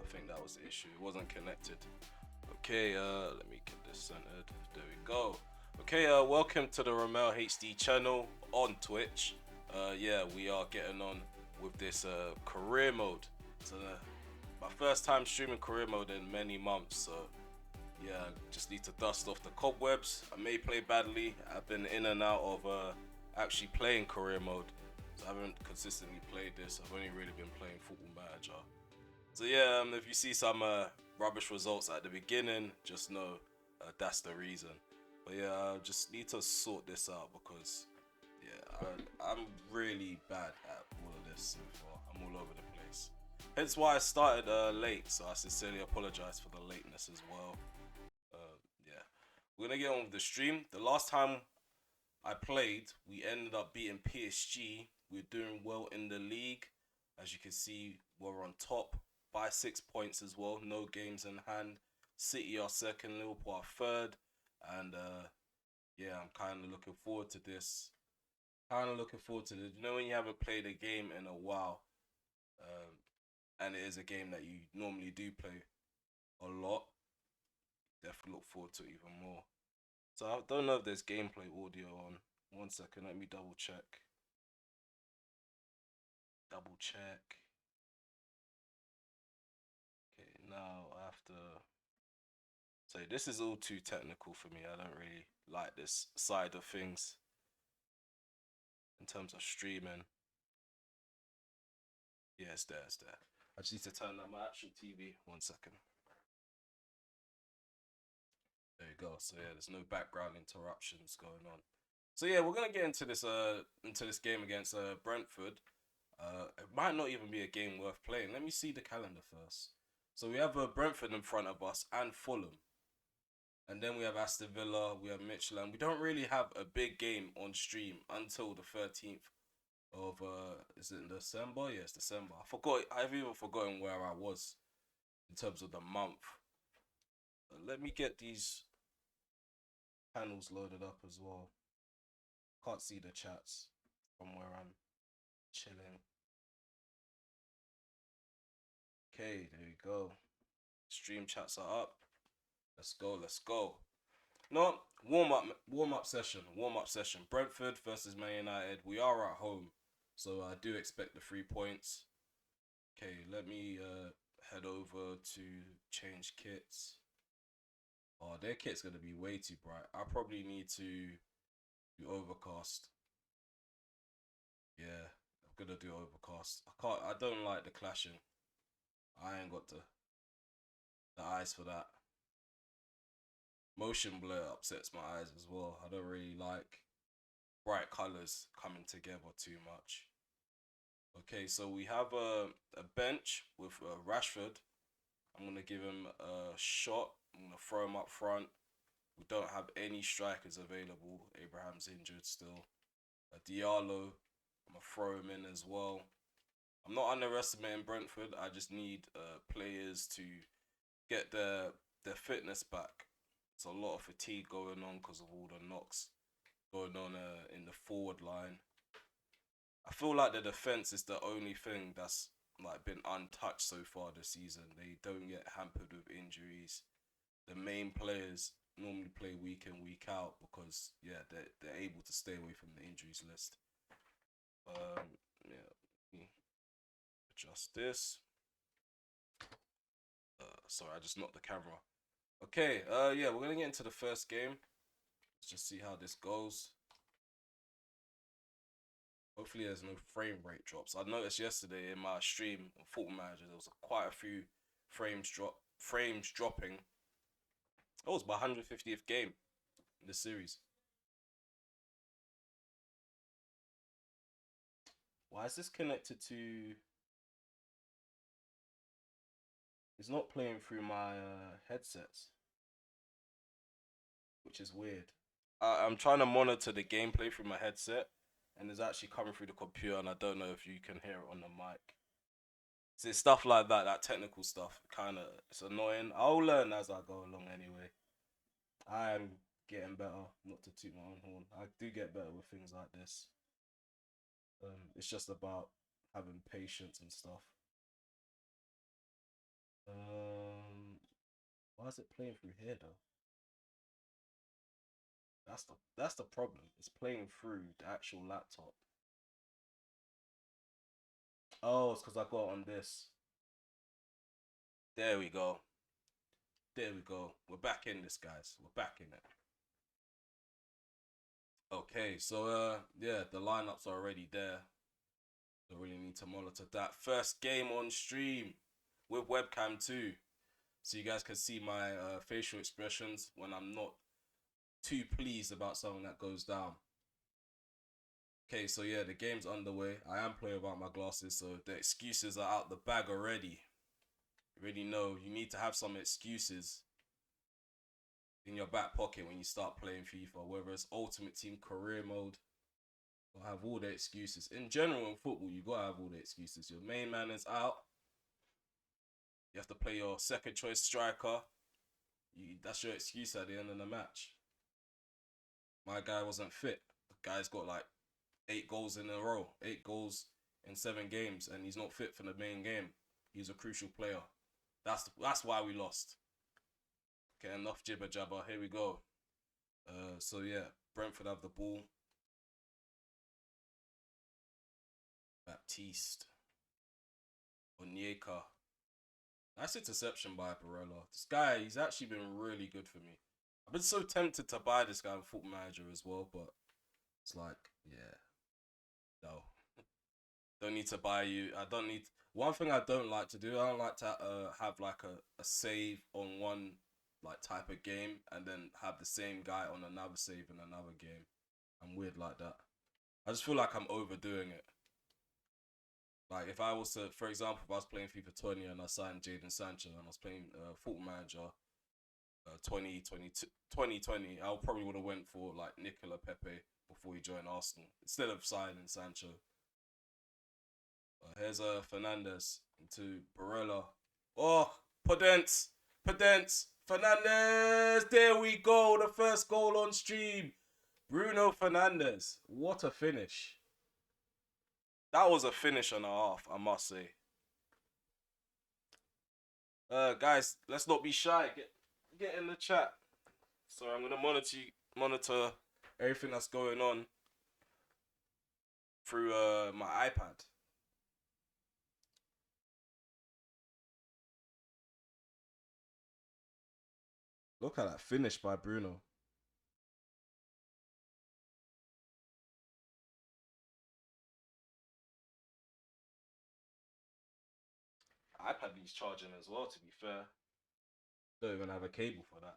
I think that was the issue. It wasn't connected. Okay, let me get this centered. There we go. Okay, welcome to the Ramel HD channel on Twitch. Yeah, we are getting on with this career mode. So, my first time streaming career mode in many months. So, yeah, just need to dust off the cobwebs. I may play badly. I've been in and out of actually playing career mode. So, I haven't consistently played this. I've only really been playing Football Manager. So yeah, if you see some rubbish results at the beginning, just know that's the reason. But yeah, I just need to sort this out because yeah, I'm really bad at all of this so far. I'm all over the place. Hence why I started late. So I sincerely apologize for the lateness as well. Yeah, we're gonna get on with the stream. The last time I played, we ended up beating PSG. We're doing well in the league. As you can see, we're on top by 6 points as well. No games in hand. City are second, Liverpool are third. And yeah, I'm kind of looking forward to this. You know when you haven't played a game in a while, um, and it is a game that you normally do play a lot, definitely look forward to it even more. So I don't know if there's gameplay audio on. 1 second, let me double check. Double check. Okay, now I have to. So this is all too technical for me. I don't really like this side of things in terms of streaming. Yeah, it's there, it's there. I just need to turn on my actual TV. 1 second. There you go. So yeah, there's no background interruptions going on. So yeah, we're gonna get into this game against Brentford. It might not even be a game worth playing. Let me see the calendar first. So we have Brentford in front of us and Fulham. And then we have Aston Villa, we have Midtjylland. We don't really have a big game on stream until the 13th of is it in December? Yes, December. I've even forgotten where I was in terms of the month. Let me get these panels loaded up as well. Can't see the chats from where I'm chilling. Okay, there we go. Stream chats are up. Let's go, let's go. No, warm up session. Warm up session. Brentford versus Man United. We are at home, so I do expect the 3 points. Okay, let me head over to change kits. Oh, their kit's gonna be way too bright. I probably need to do overcast. Yeah, I'm gonna do overcast. I don't like the clashing. I ain't got the eyes for that. Motion blur upsets my eyes as well. I don't really like bright colors coming together too much. Okay, so we have a bench with Rashford. I'm gonna give him a shot. I'm gonna throw him up front. We don't have any strikers available. Abraham's injured still. Diallo I'm gonna throw him in as well. I'm not underestimating Brentford. I just need players to get their fitness back. It's a lot of fatigue going on because of all the knocks going on in the forward line. I feel like the defense is the only thing that's like been untouched so far this season. They don't get hampered with injuries. The main players normally play week in week out because yeah they're able to stay away from the injuries list. Yeah, adjust this. Sorry, I just knocked the camera. Okay, yeah, we're gonna get into the first game. Let's just see how this goes. Hopefully there's no frame rate drops. I noticed yesterday in my stream on Football Manager there was quite a few frames dropping. That was my 150th game in the series. Why is this connected to? It's not playing through my headsets, which is weird. I'm trying to monitor the gameplay through my headset, and it's actually coming through the computer, and I don't know if you can hear it on the mic. See, stuff like that, that technical stuff, kind of, it's annoying. I'll learn as I go along anyway. I am getting better, not to toot my own horn. I do get better with things like this. It's just about having patience and stuff. Why is it playing through here though? That's the problem. It's playing through the actual laptop. Oh, it's because I got it on this. There we go. There we go. We're back in this, guys. We're back in it. Okay, so yeah, the lineups are already there. Don't really need to monitor that. First game on stream with webcam too, so you guys can see my facial expressions when I'm not too pleased about something that goes down. Okay, so yeah, the game's underway. I am playing without my glasses, so the excuses are out the bag already. You already know you need to have some excuses in your back pocket when you start playing FIFA, whether it's Ultimate Team Career Mode. You'll have all the excuses. In general, in football, you gotta have all the excuses. Your main man is out. You have to play your second choice striker. That's your excuse at the end of the match. My guy wasn't fit. The guy's got like 8 goals in a row, 8 goals in 7 games, and he's not fit for the main game. He's a crucial player. That's why we lost. Okay, enough jibber jabber. Here we go. So yeah, Brentford have the ball. Baptiste. Onyeka. Nice interception by Barella. This guy, he's actually been really good for me. I've been so tempted to buy this guy in Football Manager as well, but it's like, yeah, no. Don't need to buy you. I don't need. One thing I don't like to do, I don't like to have like a save on one like type of game and then have the same guy on another save in another game. I'm weird like that. I just feel like I'm overdoing it. Like if I was to, for example, if I was playing FIFA 20 and I signed Jadon Sancho and I was playing Football Manager 2020, I probably would have went for like Nicola Pepe before he joined Arsenal instead of signing Sancho. Here's Fernandez into Barella. Oh, Podence, Fernandez. There we go. The first goal on stream. Bruno Fernandez. What a finish. That was a finish and a half, I must say. Guys, let's not be shy. Get in the chat. So I'm gonna monitor everything that's going on through my iPad. Look at that finish by Bruno. iPad needs charging as well, to be fair. Don't even have a cable for that.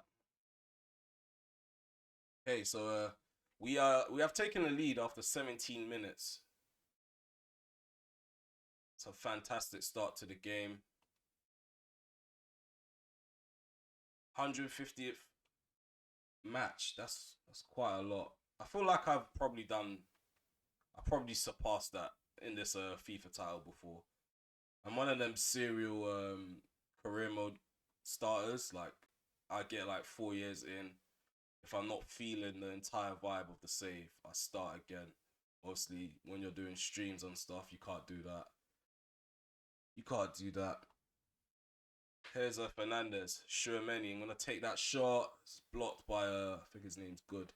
Okay, so we have taken the lead after 17 minutes. It's a fantastic start to the game. 150th match. That's quite a lot. I feel like I've probably done I probably surpassed that in this FIFA title before. I'm one of them serial career mode starters. Like I get like 4 years in. If I'm not feeling the entire vibe of the save, I start again. Obviously, when you're doing streams and stuff, you can't do that. You can't do that. Here's a Fernandez. Shermany. I'm gonna take that shot. It's blocked by I think his name's Good.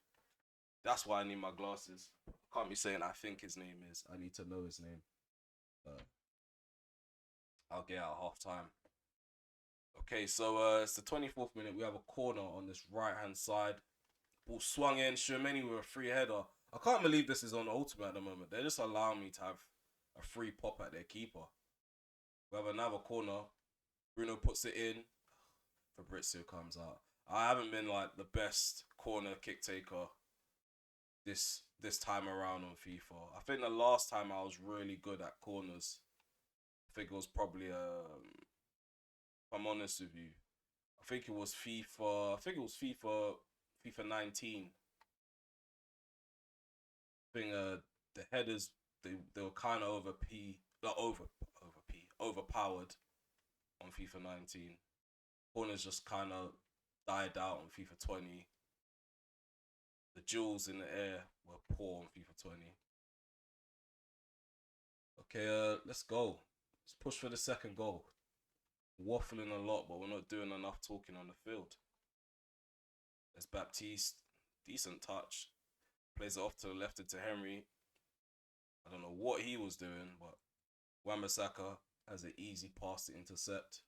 That's why I need my glasses. Can't be saying I think his name is. I need to know his name. Uh, I'll get out half time. Okay, so it's the 24th minute. We have a corner on this right hand side. Ball swung in. Shermany with a free header. I can't believe this is on ultimate at the moment. They just allow me to have a free pop at their keeper. We have another corner. Bruno puts it in. Fabrizio comes out. I haven't been like the best corner kick taker this time around on FIFA. I think the last time I was really good at corners, I think it was probably if I'm honest with you, I think it was FIFA. I think it was FIFA 19. I think the headers they were kind of overpowered on FIFA 19. Corners just kind of died out on FIFA 20. The jewels in the air were poor on FIFA 20. Okay, let's go. Let's push for the second goal. Waffling a lot, but we're not doing enough talking on the field. There's Baptiste. Decent touch. Plays it off to the left into Henry. I don't know what he was doing, but Wan-Bissaka has an easy pass to intercept.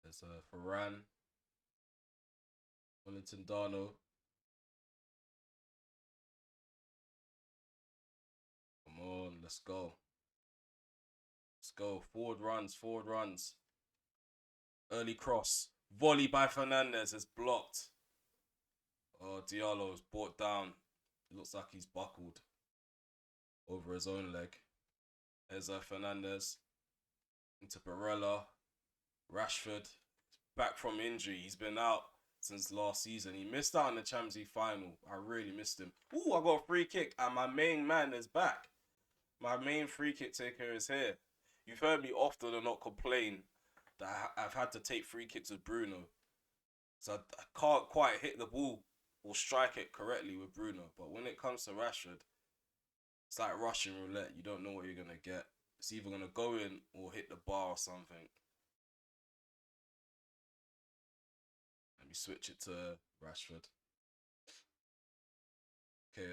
There's Varane. Wellington Darno. Come on, let's go. Let's go. Forward runs. Early cross. Volley by Fernandez is blocked. Oh, Diallo is brought down. It looks like he's buckled over his own leg. There's Fernandez into Barella. Rashford back from injury. He's been out since last season. He missed out on the Champions League final. I really missed him. Ooh, I got a free kick and my main man is back. My main free kick taker is here. You've heard me often and not complain that I've had to take free kicks with Bruno. So I can't quite hit the ball or strike it correctly with Bruno. But when it comes to Rashford, it's like Russian roulette. You don't know what you're going to get. It's either going to go in or hit the bar or something. Let me switch it to Rashford. Okay,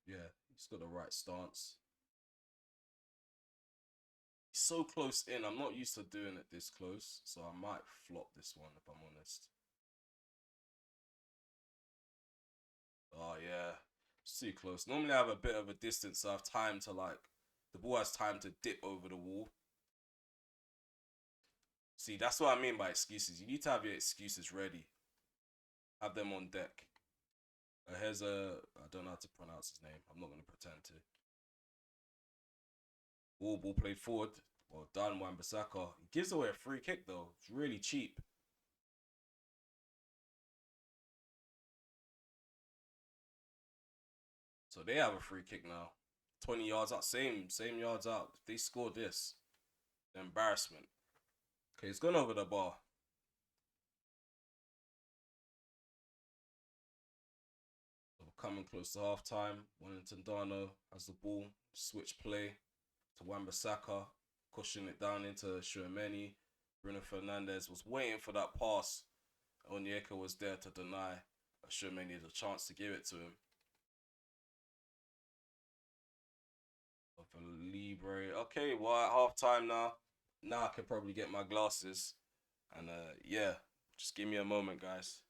yeah, he's got the right stance. He's so close in. I'm not used to doing it this close, so I might flop this one if I'm honest. Oh yeah, it's too close. Normally I have a bit of a distance, so I have time to like the ball has time to dip over the wall. See, that's what I mean by excuses. You need to have your excuses ready. Have them on deck. Here's I don't know how to pronounce his name. I'm not gonna pretend to. Ball played forward. Well done, Wan-Bissaka. He gives away a free kick though. It's really cheap. So they have a free kick now. 20 yards out. Same yards out. If they score this, embarrassment. Okay, it's gone over the bar. So we're coming close to half time. Wellington Darno has the ball. Switch play to Wan-Bissaka. Pushing it down into Schuameni. Bruno Fernandes was waiting for that pass. Onyeka was there to deny. Schuameni had a chance to give it to him. Libre. Okay, well at half time now. Now I can probably get my glasses. And yeah, just give me a moment, guys.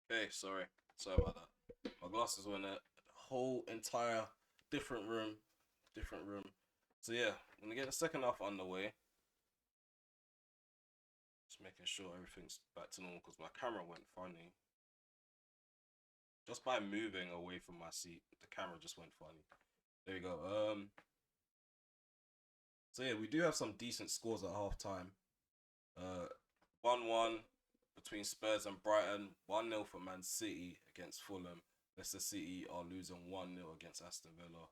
Hey, sorry about that. My glasses were in a whole entire different room. So yeah, I'm gonna get the second half underway. Just making sure everything's back to normal because my camera went funny. Just by moving away from my seat, the camera just went funny. There you go. So yeah, we do have some decent scores at half time. 1-1 between Spurs and Brighton. 1-0 for Man City against Fulham. Leicester City are losing 1-0 against Aston Villa.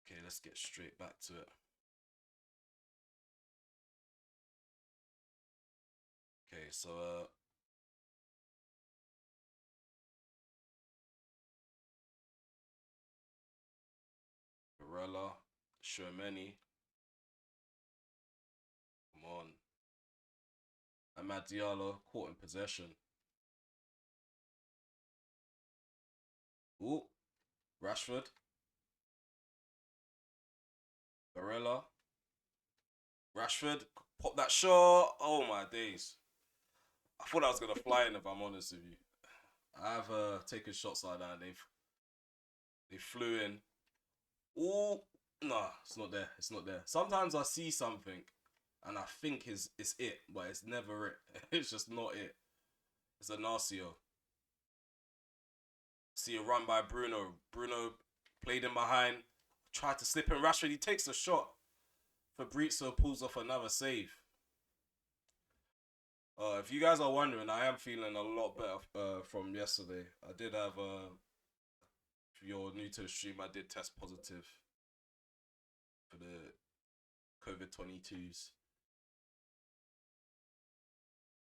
Okay, let's get straight back to it. Okay, so Barella, Shermani, come on. Amad Diallo caught in possession. Ooh, Rashford, Barella, Rashford, pop that shot. Oh my days. I thought I was gonna fly in if I'm honest with you. I've taken shots like that and they flew in. Ooh, nah, it's not there. It's not there. Sometimes I see something and I think it's it, but it's never it. It's just not it. It's a Narcio. See a run by Bruno. Bruno played in behind, tried to slip in Rashford. He takes a shot. Fabrizio pulls off another save. If you guys are wondering, I am feeling a lot better from yesterday. I did have, if you're new to the stream, I did test positive for the COVID 22s.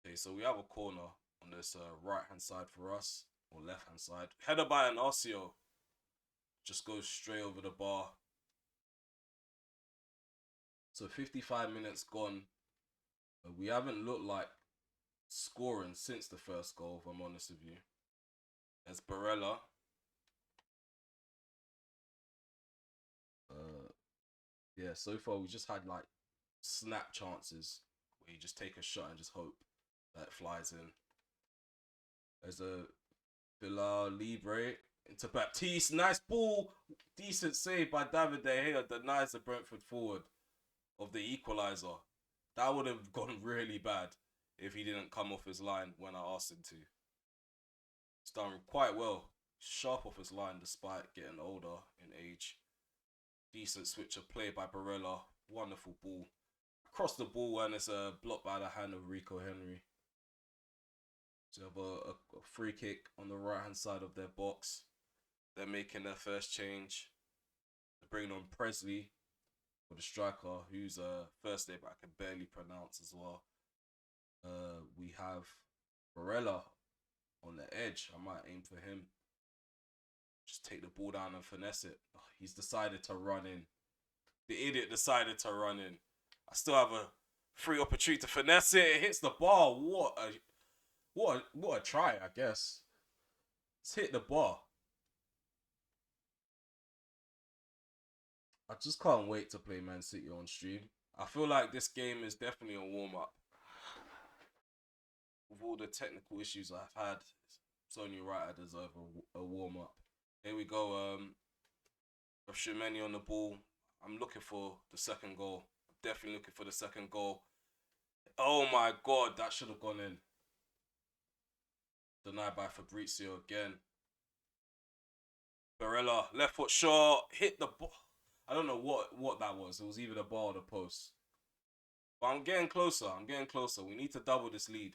Okay, so we have a corner on this right hand side for us, or left hand side. Header by an Arcio. Just goes straight over the bar. So 55 minutes gone. We haven't looked like scoring since the first goal, if I'm honest with you. There's Barella. Yeah, so far we just had like snap chances where you just take a shot and just hope that it flies in. There's a Villa Libre into Baptiste. Nice ball. Decent save by David De Gea. Denies the Brentford forward of the equaliser. That would have gone really bad if he didn't come off his line when I asked him to. He's done quite well. Sharp off his line despite getting older in age. Decent switch of play by Barella. Wonderful ball. Across the ball and it's blocked by the hand of Rico Henry. So have a free kick on the right hand side of their box. They're making their first change. They're bringing on Presley for the striker, who's a first name I can barely pronounce as well. We have Barella on the edge. I might aim for him. Just take the ball down and finesse it. Oh, he's decided to run in. The idiot decided to run in. I still have a free opportunity to finesse it. It hits the bar. What a try, I guess. It's hit the bar. I just can't wait to play Man City on stream. I feel like this game is definitely a warm up. With all the technical issues I've had, it's only right I deserve a warm up. Here we go. With Shimeni on the ball. I'm looking for the second goal. I'm definitely looking for the second goal. Oh my god, that should have gone in. Denied by Fabrizio again. Barella, left foot shot, hit the ball. I don't know what that was. It was either the ball or the post. But I'm getting closer. We need to double this lead.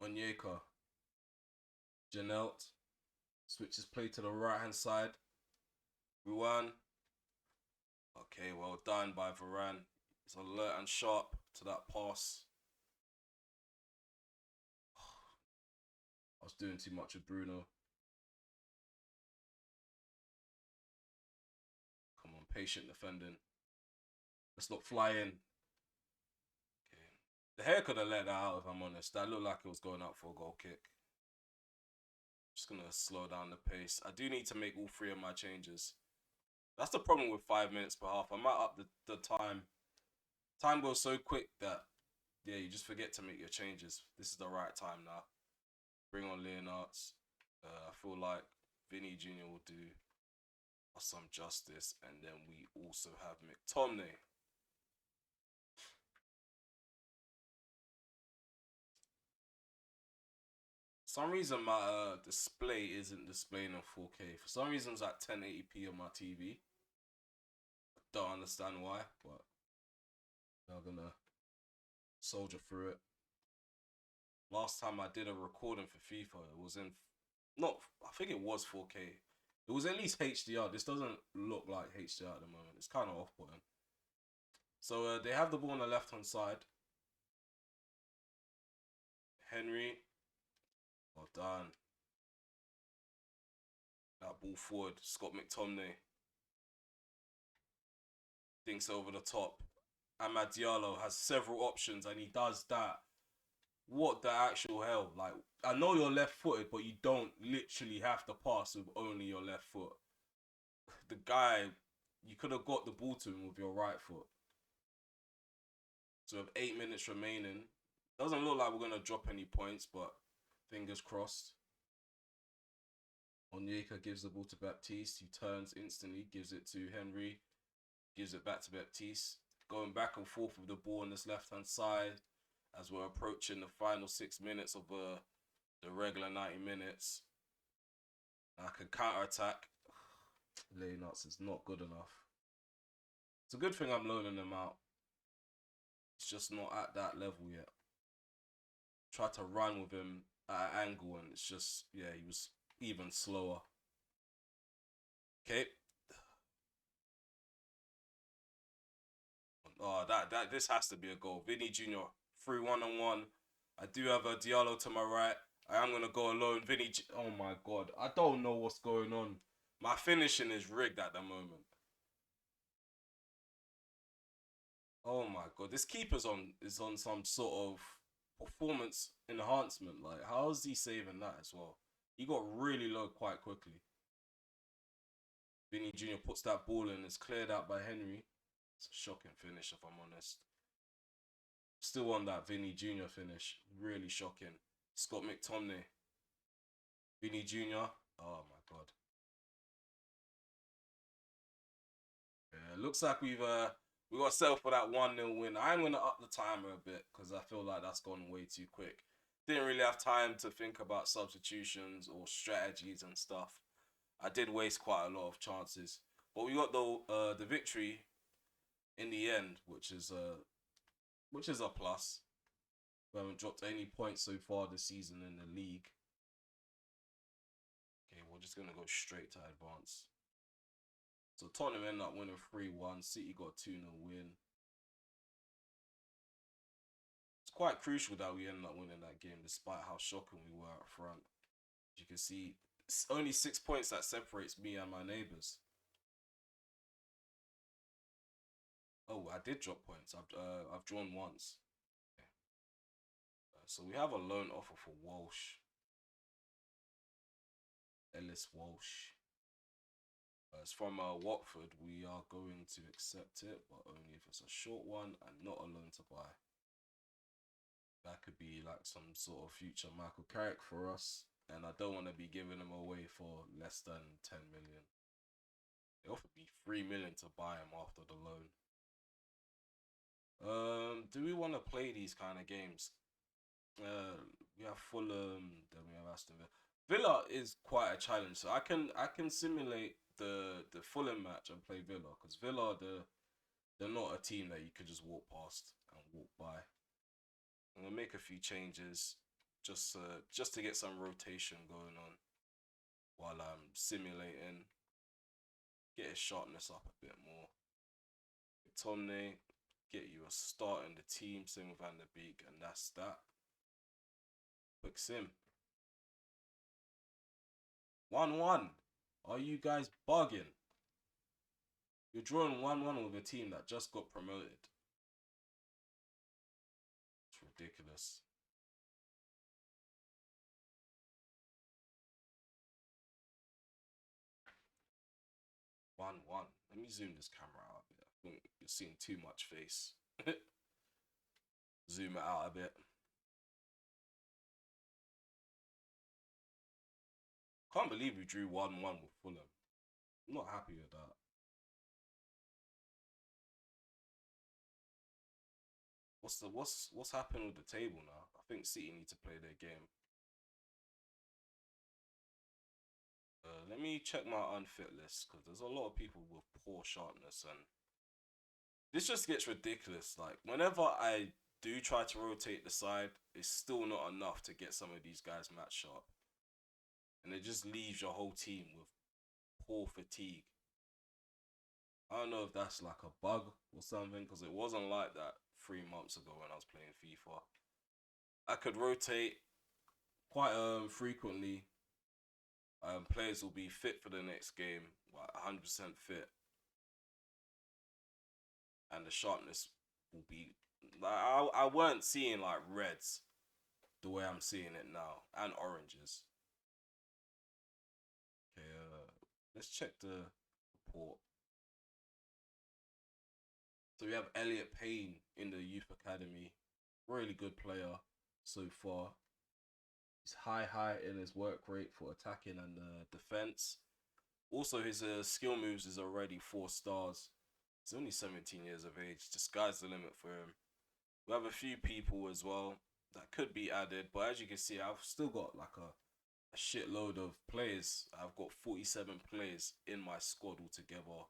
Onyeka. Janelt. Switches play to the right hand side. Ruan. Okay, well done by Varane. He's alert and sharp to that pass. I was doing too much with Bruno. Come on, patient defending. Let's not fly in. Okay. The hair could have let that out, if I'm honest. That looked like it was going up for a goal kick. Just gonna slow down the pace. I do need to make all three of my changes. That's the problem with 5 minutes per half. I might up the time. Time goes so quick that yeah, you just forget to make your changes. This is the right time now. Bring on Leonards. I feel like Vinny Jr. will do us some justice, and then we also have McTominay. Some reason my display isn't displaying in 4K. For some reason it's at 1080p on my TV. Don't understand why, but I'm gonna soldier through it. Last time I did a recording for FIFA, it was in not. I think it was 4K. It was at least HDR. This doesn't look like HDR at the moment. It's kind of off-putting. So they have the ball on the left-hand side. Henry, well done. That ball forward. Scott McTominay thinks over the top. Amad Diallo has several options and he does that. What the actual hell? Like, I know you're left-footed, but you don't literally have to pass with only your left foot. The guy, you could have got the ball to him with your right foot. So with 8 minutes remaining, doesn't look like we're gonna drop any points, but fingers crossed. Onyeka gives the ball to Baptiste. He turns instantly, gives it to Henry, gives it back to Baptiste. Going back and forth with the ball on this left-hand side as we're approaching the final 6 minutes of the regular 90 minutes. I can counter-attack. Leonards is not good enough. It's a good thing I'm loaning him out. It's just not at that level yet. Tried to run with him at an angle and it's just, yeah, he was even slower. Okay. Oh, this has to be a goal. Vinny Jr. through 1-on-1. I do have a Diallo to my right. I am gonna go alone. Oh my god, I don't know what's going on. My finishing is rigged at the moment. Oh my god, this keeper's is on some sort of performance enhancement. Like, how is he saving that as well? He got really low quite quickly. Vinny Jr. puts that ball in. It's cleared out by Henry. It's a shocking finish, if I'm honest. Still on that Vinny Jr. finish. Really shocking. Scott McTominay. Vinny Jr. Oh my god. Yeah, looks like we got set for that 1-0 win. I'm gonna up the timer a bit because I feel like that's gone way too quick. Didn't really have time to think about substitutions or strategies and stuff. I did waste quite a lot of chances, but we got the victory in the end, which is a plus. We haven't dropped any points so far this season in the league. Okay, we're just gonna go straight to advance. So Tottenham ended up winning 3-1. City got a 2-0 win. It's quite crucial that we ended up winning that game despite how shocking we were up front. As you can see, it's only 6 points that separates me and my neighbours. Oh, I did drop points. I've drawn once. Okay. So we have a loan offer for Walsh. Ellis Walsh. It's from Watford. We are going to accept it, but only if it's a short one and not a loan to buy. That could be like some sort of future Michael Carrick for us, and I don't want to be giving him away for less than 10 million. They offered me 3 million to buy him after the loan. Do we want to play these kind of games? We have Fulham, then we have Aston Villa. Villa is quite a challenge, so I can simulate the Fulham match and play Villa because Villa they're not a team that you could just walk past and walk by. I'm gonna make a few changes just to get some rotation going on while I'm simulating. Get his sharpness up a bit more. Tomney, get you a start in the team, same with Van der Beek, and that's that. Quick sim. 1-1. Are you guys bugging? You're drawing 1-1 with a team that just got promoted. It's ridiculous. One. Let me zoom this camera out a bit. I think you're seeing too much face. Zoom it out a bit. Can't believe we drew 1-1 with Fulham. I'm not happy with that. What's happened with the table now? I think City need to play their game. Let me check my unfit list because there's a lot of people with poor sharpness, and this just gets ridiculous. Like whenever I do try to rotate the side, it's still not enough to get some of these guys match sharp, and it just leaves your whole team with poor fatigue. I don't know if that's like a bug or something because it wasn't like that 3 months ago when I was playing FIFA. I could rotate quite frequently. Players will be fit for the next game, like 100% fit, and the sharpness will be like I weren't seeing like reds the way I'm seeing it now and oranges. Okay, let's check the report. So we have Elliot Payne in the youth academy, really good player so far. He's high in his work rate for attacking and defense. Also, his skill moves is already 4 stars. He's only 17 years of age. The sky's the limit for him. We have a few people as well that could be added, but as you can see, I've still got like a shitload of players. I've got 47 players in my squad altogether,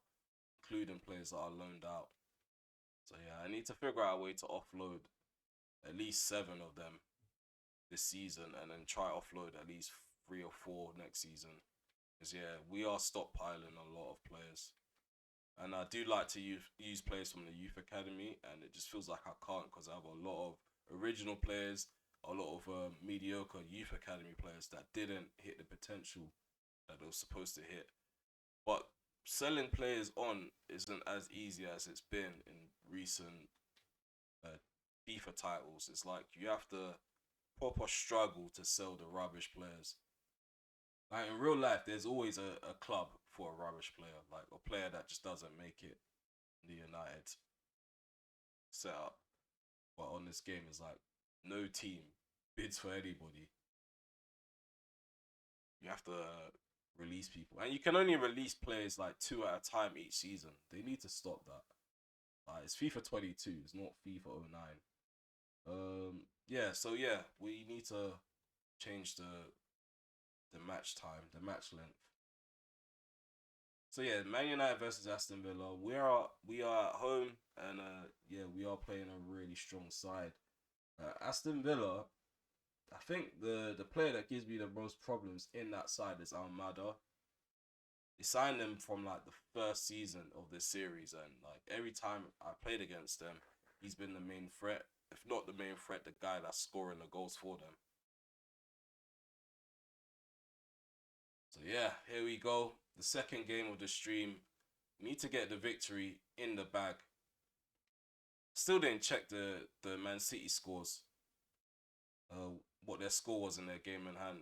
including players that are loaned out. So yeah, I need to figure out a way to offload at least 7 of them this season, and then try offload at least 3 or 4 next season. Because yeah, we are stockpiling a lot of players, and I do like to use players from the youth academy, and it just feels like I can't because I have a lot of original players, a lot of mediocre youth academy players that didn't hit the potential that they were supposed to hit. But selling players on isn't as easy as it's been in recent uh, FIFA titles. It's like you have to proper struggle to sell the rubbish players. Like in real life, there's always a club for a rubbish player, like a player that just doesn't make it in the United setup. But on this game, it's like no team bids for anybody. You have to release people, and you can only release players like 2 at a time each season. They need to stop that. It's FIFA 22. It's not FIFA 09. Yeah. So yeah, we need to change the match time, the match length. So yeah, Man United versus Aston Villa. We are at home, and yeah, we are playing a really strong side. Aston Villa. I think the player that gives me the most problems in that side is Almada. They signed him from like the first season of this series, and like every time I played against them, he's been the main threat. If not the main threat, the guy that's scoring the goals for them. So yeah, here we go. The second game of the stream. We need to get the victory in the bag. Still didn't check the Man City scores. What their score was in their game in hand.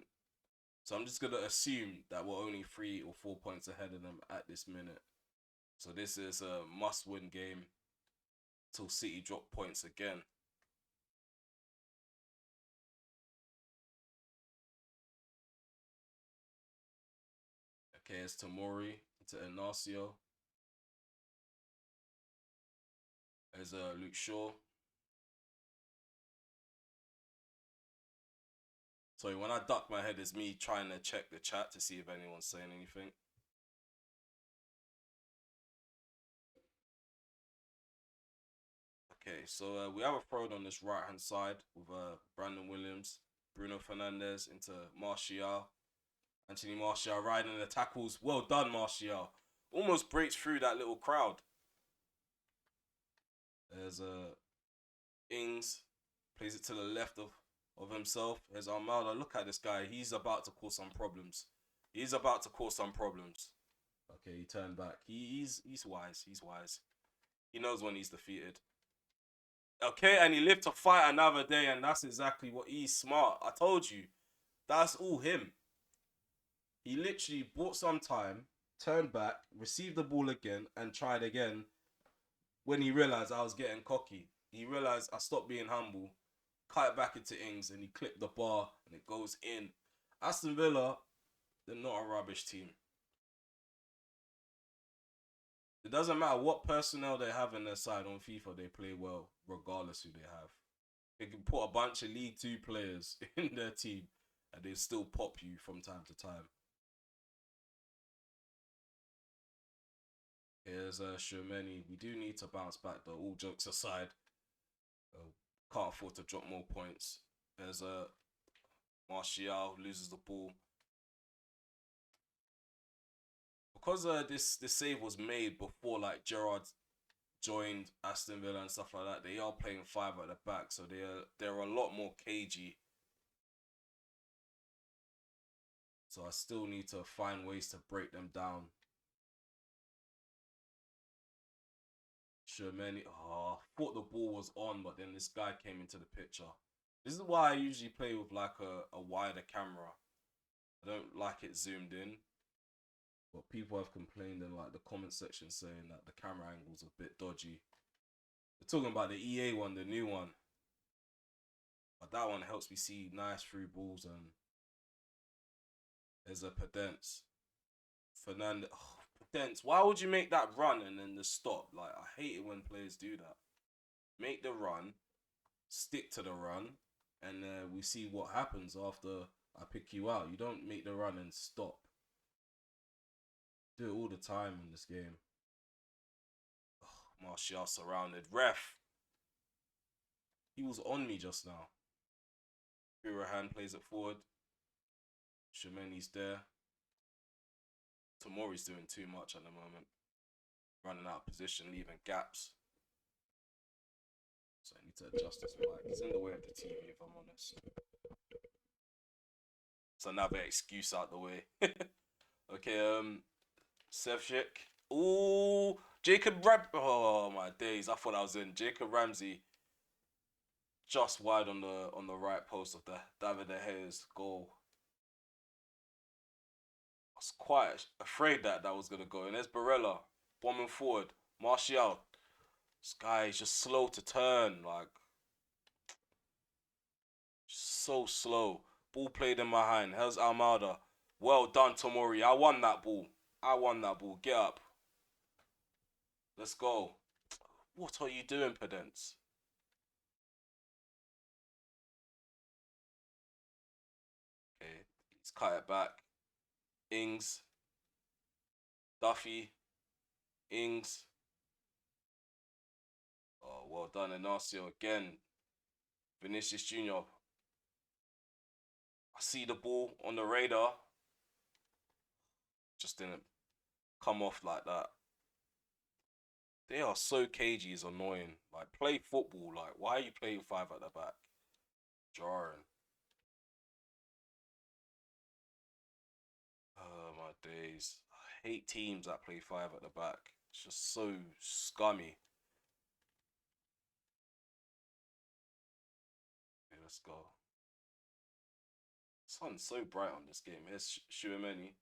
So I'm just gonna assume that we're only 3 or 4 points ahead of them at this minute. So this is a must-win game till City drop points again. Okay, it's Tamori to Inacio. There's Luke Shaw. Sorry, when I duck my head, it's me trying to check the chat to see if anyone's saying anything. Okay, so we have a throw on this right hand side with Brandon Williams, Bruno Fernandez into Martial. Anthony Martial riding the tackles. Well done, Martial. Almost breaks through that little crowd. There's Ings, plays it to the left of himself. There's Almada. Look at this guy. He's about to cause some problems. He's about to cause some problems. Okay, he turned back. He's wise. He's wise. He knows when he's defeated. Okay, and he lived to fight another day, and that's exactly what he's smart. I told you. That's all him. He literally bought some time, turned back, received the ball again, and tried again when he realized I was getting cocky. he realized I stopped being humble, cut it back into Ings, and he clipped the bar, and it goes in. Aston Villa, they're not a rubbish team. It doesn't matter what personnel they have in their side on FIFA, they play well, regardless who they have. They can put a bunch of League Two players in their team, and they still pop you from time to time. Here's Shermani. We do need to bounce back though. All jokes aside, can't afford to drop more points. There's Martial loses the ball because this save was made before like Gerrard joined Aston Villa and stuff like that. They are playing five at the back, so they're a lot more cagey. So I still need to find ways to break them down. Shermani, thought the ball was on, but then this guy came into the picture. This is why I usually play with like a wider camera. I don't like it zoomed in. But people have complained in like the comment section saying that the camera angle's a bit dodgy. They're talking about the EA one, the new one. But that one helps me see nice through balls, and there's a Pedence. Fernandez. Pedence, why would you make that run and then the stop? Like, I hate it when players do that. Make the run, stick to the run, and we see what happens after I pick you out. You don't make the run and stop. Do it all the time in this game. Martial surrounded. Ref. He was on me just now. Hand plays it forward. Shermani's there. Tomori's doing too much at the moment. Running out of position, leaving gaps. So I need to adjust this mic. It's in the way of the TV, if I'm honest. So another excuse out the way. Okay, Sevchik. Ooh, oh my days! I thought I was in. Jacob Ramsey, just wide on the right post of the David De Gea's goal. I was quite afraid that was gonna go. And there's Barella bombing forward. Martial. This guy is just slow to turn, like so slow. Ball played in my hand. Here's Almada. Well done, Tomori. I won that ball. Get up. Let's go. What are you doing, Pedence? Okay, let's cut it back. Ings. Duffy. Ings. Oh, well done, Inacio again. Vinicius Jr. I see the ball on the radar. Just didn't come off like that. They are so cagey, it's annoying. Like, play football. Like, why are you playing five at the back? Jarring. Oh, my days. I hate teams that play five at the back. It's just so scummy. Okay, let's go. Sun's so bright on this game. Here's Shuameni.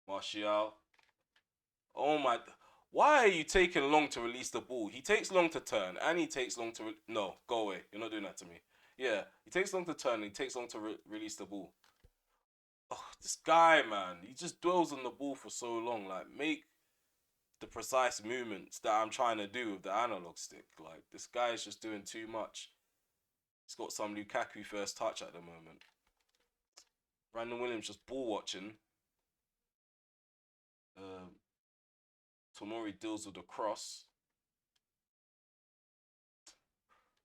Martial. Oh my. Why are you taking long to release the ball? He takes long to turn and he takes long to. No, go away. You're not doing that to me. Yeah, he takes long to turn and he takes long to release the ball. Oh, this guy, man. He just dwells on the ball for so long. Like, make the precise movements that I'm trying to do with the analog stick. Like, this guy is just doing too much. He's got some Lukaku first touch at the moment. Brandon Williams just ball watching. Tomori deals with the cross.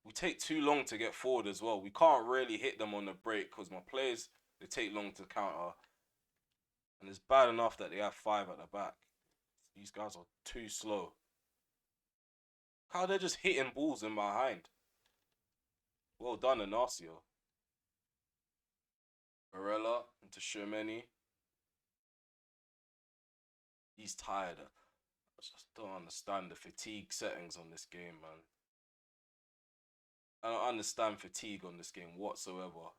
We take too long to get forward as well. We can't really hit them on the break because my players, they take long to counter. And it's bad enough that they have five at the back. These guys are too slow. How they're just hitting balls in behind. Well done, Inacio. Barella into Shermani. He's tired. I just don't understand the fatigue settings on this game, man. I don't understand fatigue on this game whatsoever.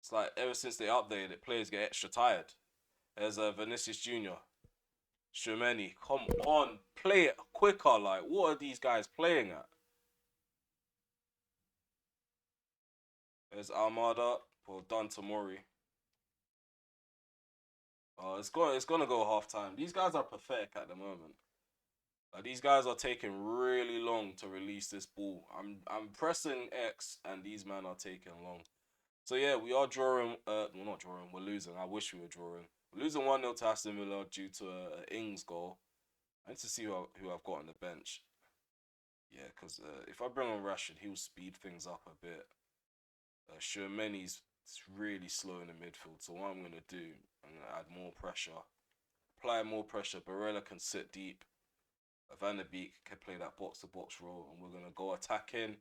It's like ever since they updated it, players get extra tired. There's Vinicius Jr. Shemeni, come on, play it quicker. Like, what are these guys playing at? There's Almada for Don Tamori. It's gonna go half time. These guys are pathetic at the moment. Like, these guys are taking really long to release this ball. I'm pressing X and these men are taking long. So yeah, we are drawing. We're not drawing. We're losing. I wish we were drawing. We're losing 1-0 to Aston Villa due to a Ings goal. I need to see who I've got on the bench. Yeah, because if I bring on Rashford, he'll speed things up a bit. Shermani's really slow in the midfield. So what I'm gonna do, I'm gonna add more pressure, apply more pressure. Barella can sit deep. Van der Beek can play that box to box role, and we're gonna go attacking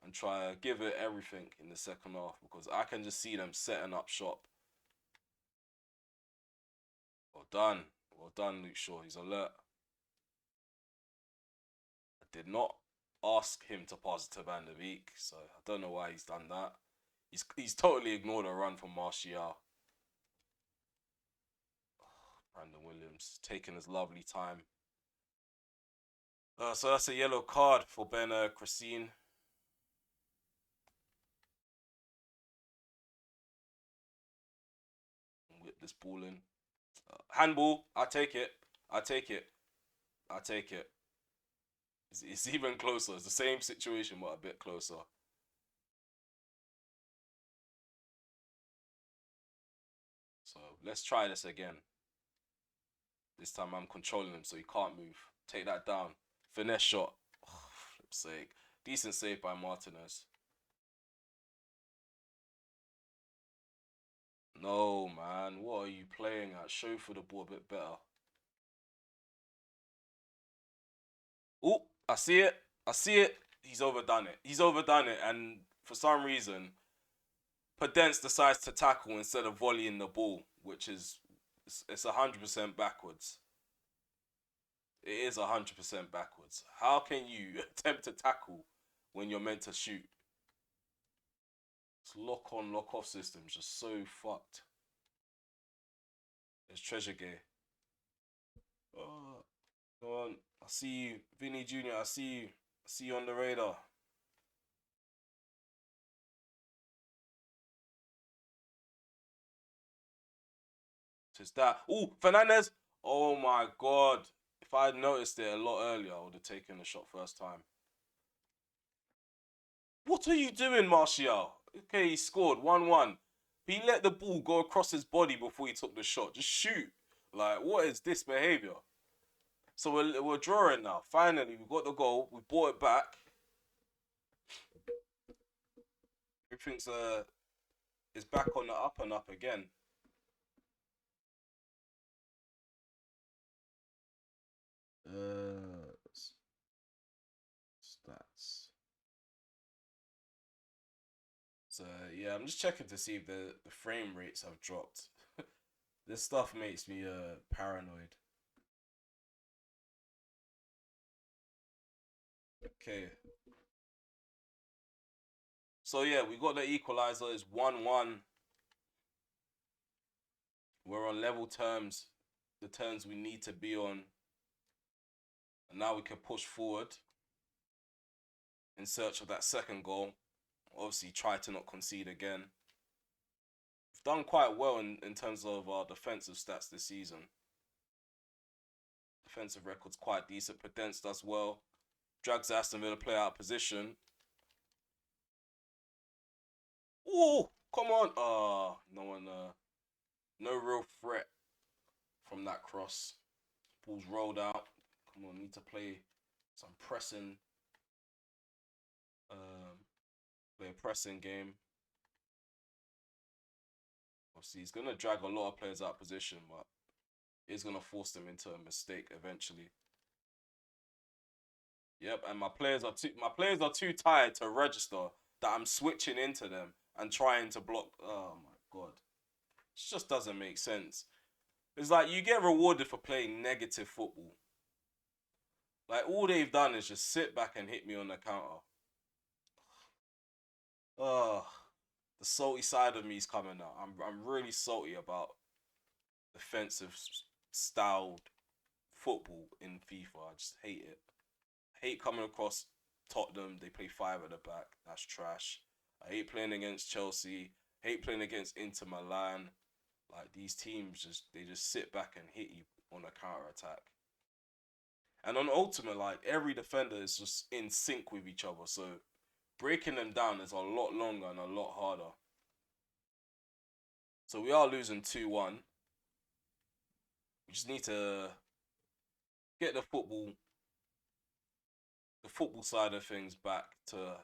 and try to give it everything in the second half because I can just see them setting up shop. Well done, Luke Shaw. He's alert. I did not ask him to pass it to Van der Beek, so I don't know why he's done that. He's totally ignored a run from Martial. Brandon Williams taking his lovely time. So that's a yellow card for Ben Christine. Whip this ball in. Handball. I take it. I take it. I take it. It's even closer. It's the same situation, but a bit closer. So let's try this again. This time I'm controlling him so he can't move. Take that down. Finesse shot. Oh, flip's sake. Decent save by Martinez. No, man. What are you playing at? Show for the ball a bit better. Oh, I see it. I see it. He's overdone it. He's overdone it. And for some reason, Podence decides to tackle instead of volleying the ball, which is it's 100% backwards. It is 100% backwards. How can you attempt to tackle when you're meant to shoot? This lock on, lock off system is just so fucked. There's Treasure Gay. Oh, go on. I see you, Vinny Jr. I see you. I see you on the radar. Just that. Oh, Fernandez. Oh my god. If I had noticed it a lot earlier, I would have taken the shot first time. What are you doing, Martial? Okay, he scored 1-1. He let the ball go across his body before he took the shot. Just shoot. Like, what is this behavior? So we're drawing now. Finally, we got the goal. We brought it back. Everything's is back on the up and up again. Uh, Stats. So yeah, I'm just checking to see if the frame rates have dropped. This stuff makes me paranoid. Okay. So yeah, we got the equalizer. It's 1-1. We're on level terms, the terms we need to be on. And now we can push forward in search of that second goal. Obviously, try to not concede again. We've done quite well in terms of our defensive stats this season. Defensive record's quite decent. Podence does well. Drags Aston Villa play out of position. Oh, come on. No one, no real threat from that cross. Ball's rolled out. Come on, need to play some pressing. Play a pressing game. Obviously, he's gonna drag a lot of players out of position, but he's gonna force them into a mistake eventually. Yep, and my players are too tired to register that I'm switching into them and trying to block. Oh my god, it just doesn't make sense. It's like you get rewarded for playing negative football. Like all they've done is just sit back and hit me on the counter. Oh, the salty side of me is coming out. I'm really salty about defensive style football in FIFA. I just hate it. I hate coming across Tottenham. They play five at the back. That's trash. I hate playing against Chelsea. Hate playing against Inter Milan. Like these teams just sit back and hit you on a counter attack. And on Ultimate, like every defender is just in sync with each other. So breaking them down is a lot longer and a lot harder. So we are losing 2-1. We just need to get the football side of things back to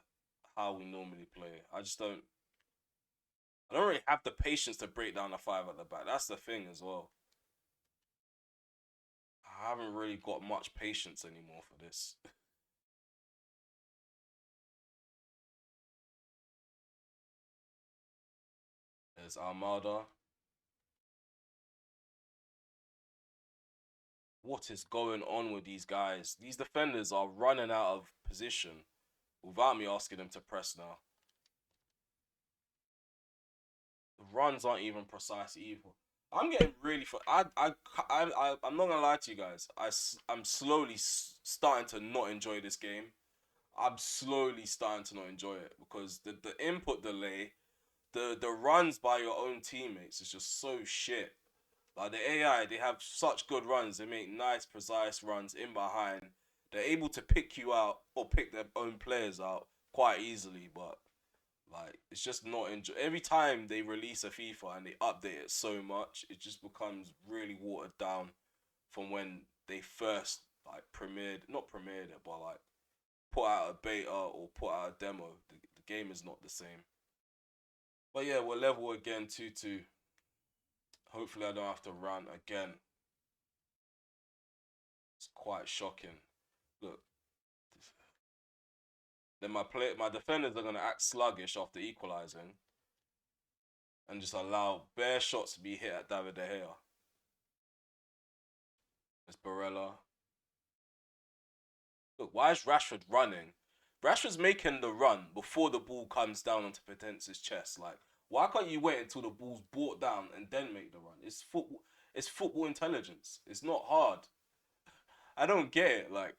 how we normally play. I don't really have the patience to break down a five at the back. That's the thing as well. I haven't really got much patience anymore for this. There's Armada. What is going on with these guys? These defenders are running out of position without me asking them to press now. The runs aren't even precise either. I'm getting really. I'm not gonna lie to you guys. I'm slowly starting to not enjoy this game. I'm slowly starting to not enjoy it because the input delay, the runs by your own teammates is just so shit. Like the AI, they have such good runs. They make nice, precise runs in behind. They're able to pick you out or pick their own players out quite easily, but like it's just not enjoy. Every time they release a FIFA and they update it so much, it just becomes really watered down from when they first like not premiered it, but like put out a beta or put out a demo. The game is not the same. But yeah, we're level again, 2-2. Hopefully, I don't have to rant again. It's quite shocking. Look, then my defenders are gonna act sluggish after equalising and just allow bare shots to be hit at David De Gea. It's Barella. Look, why is Rashford running? Rashford's making the run before the ball comes down onto Potence's chest. Like, why can't you wait until the ball's brought down and then make the run? It's football. It's football intelligence. It's not hard. I don't get it. Like,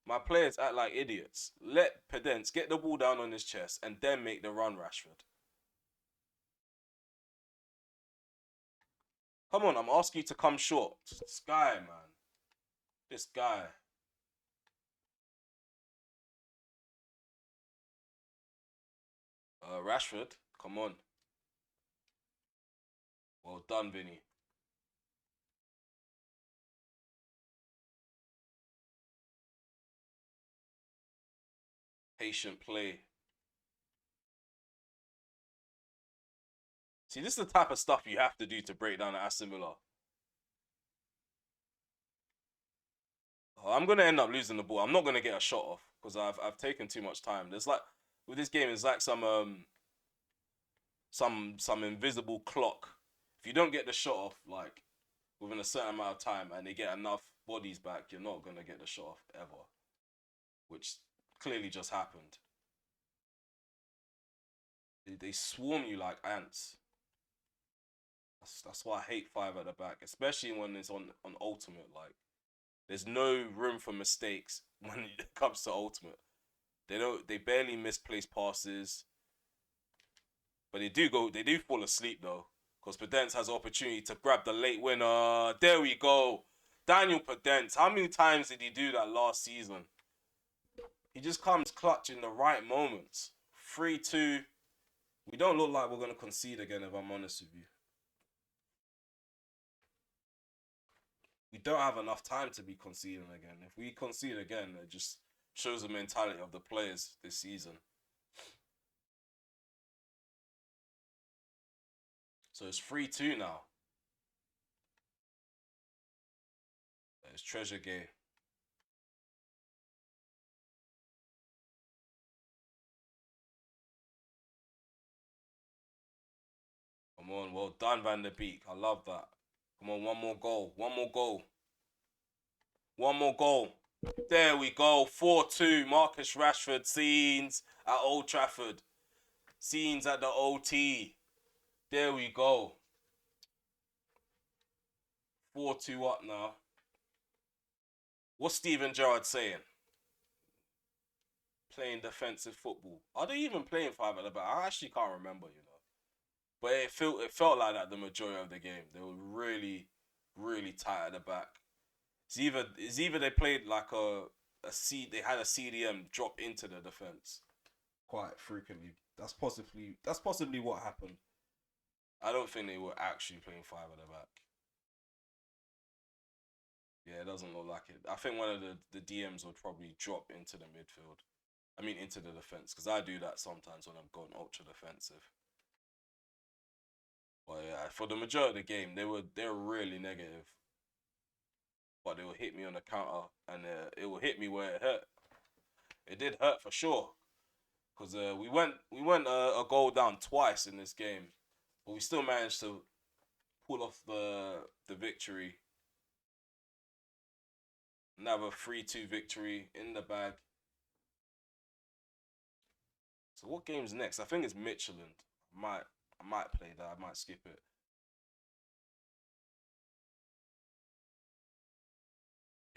my players act like idiots. Let Pedence get the ball down on his chest and then make the run, Rashford. Come on, I'm asking you to come short. This guy, man. This guy. Rashford, come on. Well done, Vinny. Patient play. See, this is the type of stuff you have to do to break down Aston Villa. Oh, I'm gonna end up losing the ball. I'm not gonna get a shot off because I've taken too much time. There's like with this game, it's like some invisible clock. If you don't get the shot off like within a certain amount of time and they get enough bodies back, you're not gonna get the shot off ever. Which clearly just happened. They swarm you like ants. That's why I hate five at the back, especially when it's on ultimate. Like there's no room for mistakes when it comes to ultimate. They barely misplace passes, but they do fall asleep though. Because Pedence has opportunity to grab the late winner. There we go. Daniel Pedence. How many times did he do that last season? He just comes clutch in the right moments. 3-2. We don't look like we're going to concede again, if I'm honest with you. We don't have enough time to be conceding again. If we concede again, it just shows the mentality of the players this season. So it's 3-2 now. It's Treasure Gay. Come on, well done, Van der Beek. I love that. Come on, one more goal. One more goal. One more goal. There we go. 4-2. Marcus Rashford scenes at Old Trafford. Scenes at the OT. There we go. 4-2 up now. What's Steven Gerrard saying? Playing defensive football. Are they even playing five at the back? I actually can't remember, you know. But it felt like that the majority of the game. They were really, really tight at the back. It's either they played like they had a CDM drop into the defense quite frequently. That's possibly what happened. I don't think they were actually playing five at the back. Yeah, it doesn't look like it. I think one of the DMs would probably drop into the midfield. I mean, into the defense, because I do that sometimes when I'm going ultra defensive. But yeah, for the majority of the game, they were really negative, but they will hit me on the counter, and it will hit me where it hurt. It did hurt for sure, because we went a goal down twice in this game, but we still managed to pull off the victory. Another 3-2 victory in the bag. So what game's next? I think it's Midtjylland. Might I might play that. I might skip it.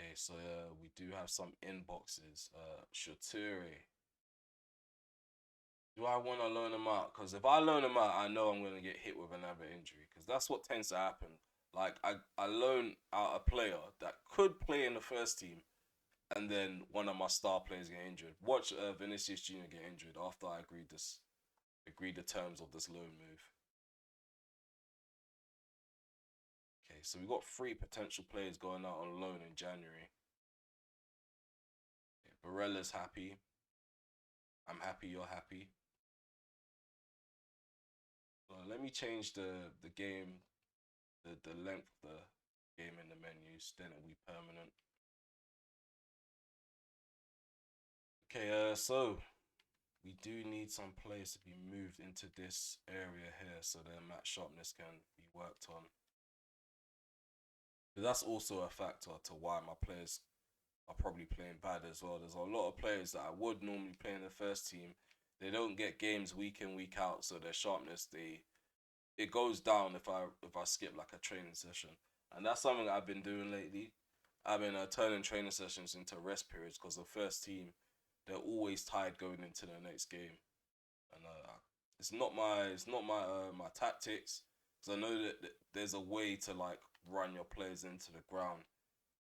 Okay, so we do have some inboxes. Shature. Do I want to loan him out? Because if I loan him out, I know I'm gonna get hit with another injury. Because that's what tends to happen. Like I loan out a player that could play in the first team, and then one of my star players get injured. Watch Vinicius Junior get injured after I agreed the terms of this loan move. Okay, so we got three potential players going out on loan in January. Okay, Barella's happy. I'm happy. You're happy. Let me change the game, the length of the game in the menus. Then it'll be permanent. Okay, so we do need some players to be moved into this area here so their match sharpness can be worked on. But that's also a factor to why my players are probably playing bad as well. There's a lot of players that I would normally play in the first team. They don't get games week in week out, so their sharpness it goes down if I skip like a training session, and that's something I've been doing lately. I've been turning training sessions into rest periods because the first team they're always tired going into the next game, and it's not my tactics because I know that there's a way to like run your players into the ground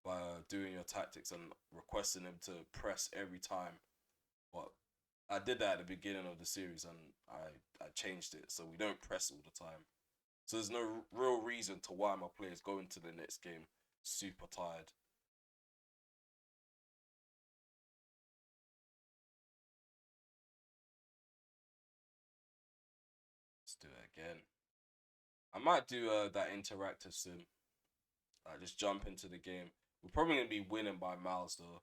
by doing your tactics and requesting them to press every time. But I did that at the beginning of the series and I changed it so we don't press all the time. So there's no real reason to why my players go into the next game super tired. Let's do it again. I might do that interactive sim. Just jump into the game. We're probably gonna be winning by miles though.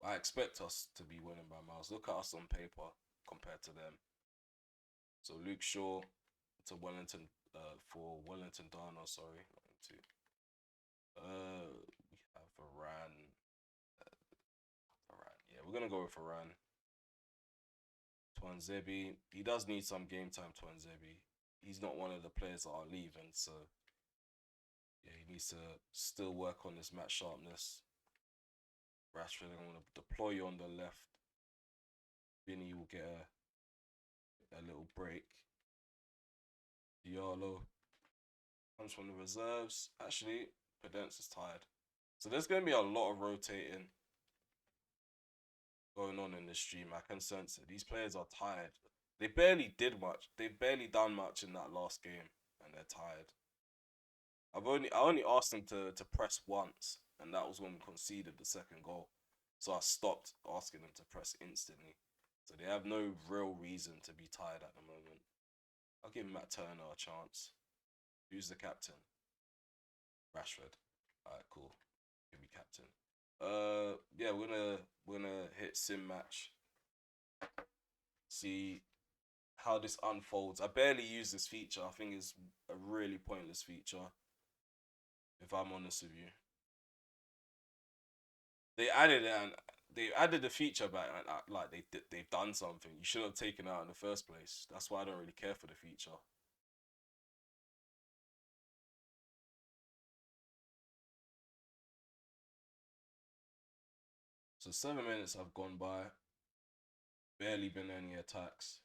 I expect us to be winning by miles. Look at us on paper compared to them. So Luke Shaw to Wellington for Wellington Darno, sorry. To we have Varane. Varane. Yeah, we're gonna go with Varane. Twanzebi. He does need some game time, Twanzebi. He's not one of the players that are leaving, so yeah, he needs to still work on his match sharpness. Rashford, I'm gonna deploy you on the left. Vinny will get a little break. Diallo comes from the reserves. Actually, Pedence is tired. So there's gonna be a lot of rotating going on in this stream. I can sense it. These players are tired. They barely did much. They've barely done much in that last game, and they're tired. I only asked them to press once, and that was when we conceded the second goal. So I stopped asking them to press instantly. So they have no real reason to be tired at the moment. I'll give Matt Turner a chance. Who's the captain? Rashford. Alright, cool. Give me captain. Yeah, we're gonna hit sim match. See how this unfolds. I barely use this feature. I think it's a really pointless feature. If I'm honest with you, they added it and they added the feature back and like they've done something. You should have taken it out in the first place. That's why I don't really care for the feature. So 7 minutes have gone by. Barely been any attacks.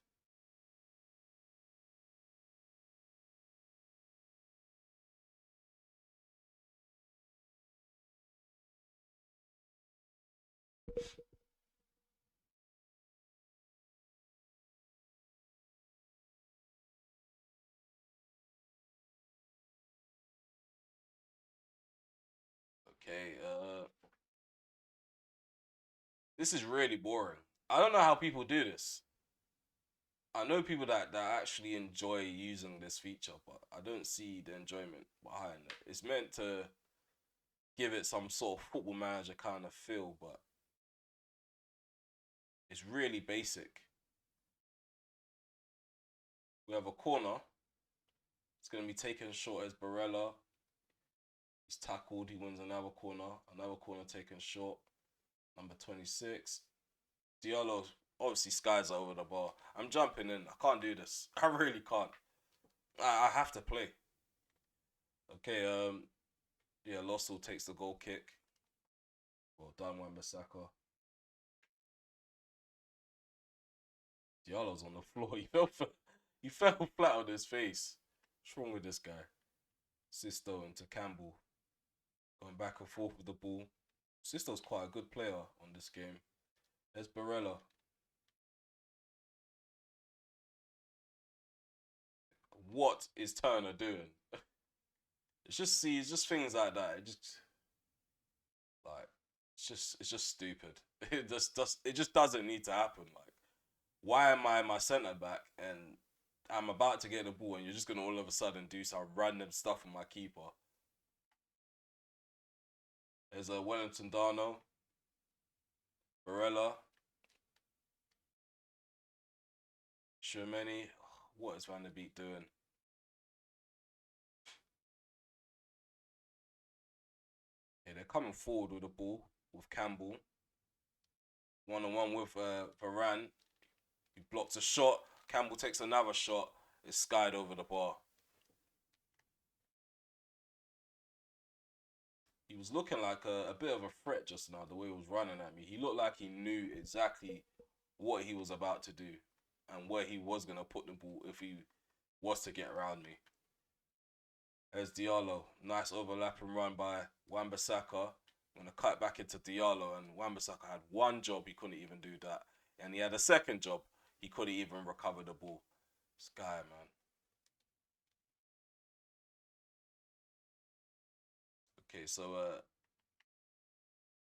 Okay, this is really boring. I don't know how people do this. I know people that actually enjoy using this feature, but I don't see the enjoyment behind it. It's meant to give it some sort of football manager kind of feel, but it's really basic. We have a corner. It's going to be taken short as Barella. He's tackled. He wins another corner. Another corner taken short. Number 26. Diallo obviously skies over the bar. I'm jumping in. I can't do this. I really can't. I have to play. Okay, yeah, Lossell takes the goal kick. Well done, Wan-Bissaka. Diallo's on the floor. He fell flat on his face. What's wrong with this guy? Sisto into Campbell. Going back and forth with the ball. Sisto's quite a good player on this game. There's Barella. What is Turner doing? It's just things like that. Like it's just stupid. It just doesn't need to happen. Like, why am I my centre back and I'm about to get the ball and you're just gonna all of a sudden do some random stuff with my keeper? There's a Wellington Darno, Barella, Shermani. What is Van der Beek doing? Yeah, they're coming forward with the ball with Campbell. 1-on-1 with Varane. He blocks a shot. Campbell takes another shot. It's skied over the bar. He was looking like a bit of a threat just now, the way he was running at me. He looked like he knew exactly what he was about to do and where he was going to put the ball if he was to get around me. There's Diallo. Nice overlapping run by Wan-Bissaka. I'm going to cut back into Diallo, and Wan-Bissaka had one job, he couldn't even do that. And he had a second job, he couldn't even recover the ball. This guy, man. Okay, so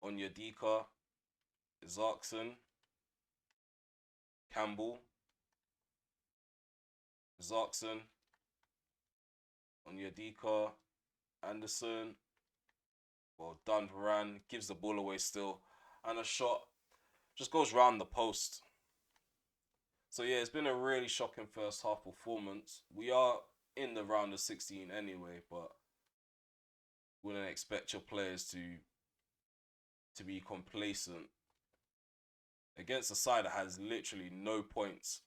Onyedika, Zarkson, Campbell, Zarkson, Onyedika, Anderson. Well done, Varane. Gives the ball away still. And a shot just goes round the post. So yeah, it's been a really shocking first half performance. We are in the round of 16 anyway, but wouldn't expect your players to be complacent against a side that has literally no points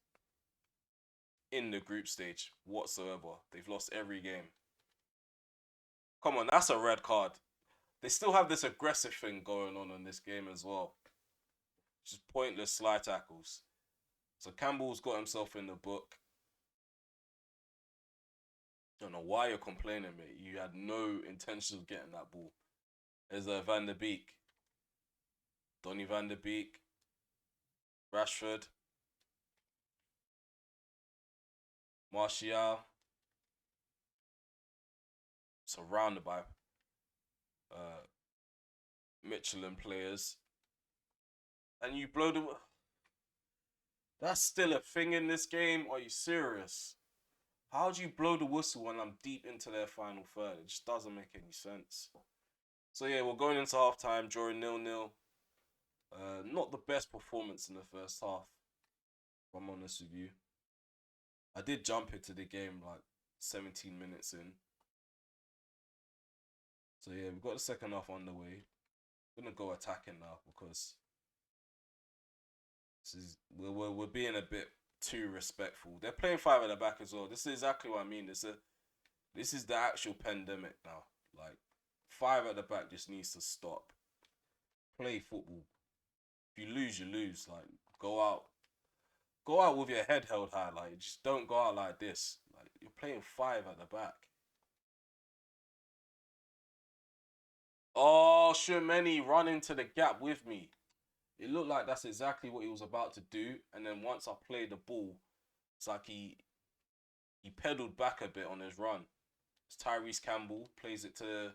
in the group stage whatsoever. They've lost every game. Come on, that's a red card. They still have this aggressive thing going on in this game as well. Just pointless slide tackles. So Campbell's got himself in the book. I don't know why you're complaining, mate. You had no intention of getting that ball. There's a Van der Beek. Donny Van der Beek. Rashford. Martial. Surrounded by uh, Michelin players. And you blow the... That's still a thing in this game? Are you serious? How do you blow the whistle when I'm deep into their final third? It just doesn't make any sense. So yeah, we're going into halftime, drawing 0-0. Not the best performance in the first half, if I'm honest with you. I did jump into the game like 17 minutes in. So yeah, we've got the second half on the way. I'm gonna go attacking now because we're being a bit too respectful. They're playing five at the back as well. This is exactly what I mean. This is the actual pandemic now. Like, five at the back just needs to stop. Play football. If you lose, you lose. Like, go out. Go out with your head held high. Like, just don't go out like this. Like, you're playing five at the back. Oh, Shermany run into the gap with me. It looked like that's exactly what he was about to do. And then once I played the ball, it's like he pedaled back a bit on his run. It's Tyrese Campbell plays it to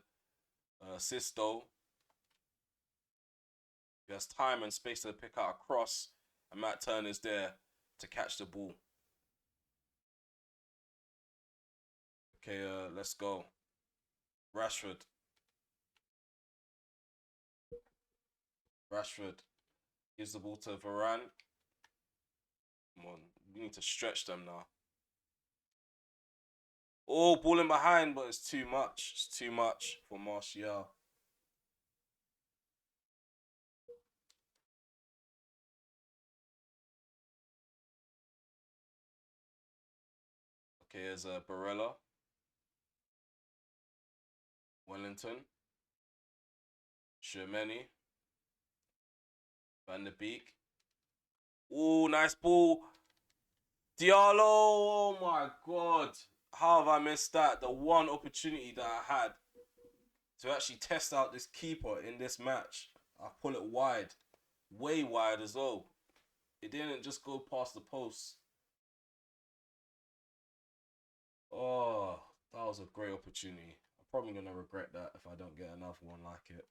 Sisto. He has time and space to pick out a cross, and Matt Turner's there to catch the ball. Okay, let's go. Rashford. Rashford gives the ball to Varane. Come on, we need to stretch them now. Oh, ball in behind, but it's too much. It's too much for Martial. Okay, here's Barella. Wellington. Shermany. Van der Beek. Oh, nice ball. Diallo. Oh my God. How have I missed that? The one opportunity that I had to actually test out this keeper in this match. I pull it wide. Way wide as well. It didn't just go past the post. Oh, that was a great opportunity. I'm probably going to regret that if I don't get another one like it.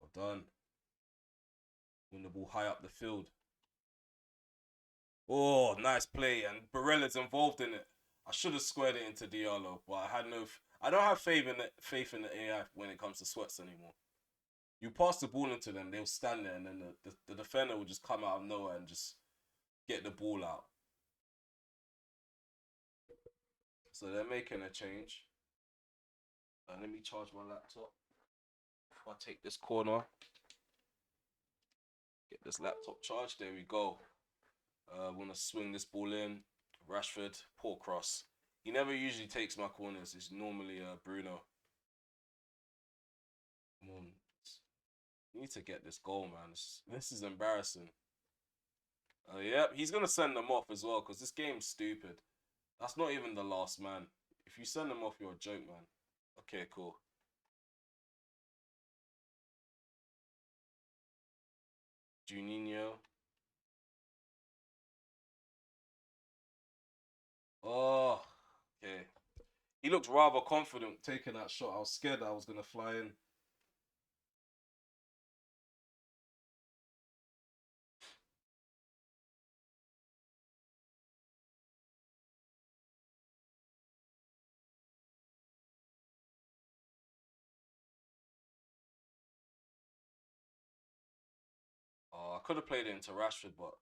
Well done. Win the ball high up the field. Oh, nice play. And Barella's involved in it. I should have squared it into Diallo, but I had no. I don't have faith in the AI when it comes to sweats anymore. You pass the ball into them, they'll stand there, and then the defender will just come out of nowhere and just get the ball out. So they're making a change. Let me charge my laptop. If I take this corner, get this laptop charged. There we go. Want to swing this ball in. Rashford, poor cross. He never usually takes my corners. It's normally Bruno. Come on. You need to get this goal, man. This is embarrassing. Yep, he's going to send them off as well because this game's stupid. That's not even the last man. If you send them off, you're a joke, man. Okay, cool. Juninho. Oh, okay. He looked rather confident taking that shot. I was scared that I was going to fly in. Oh, I could have played it into Rashford, but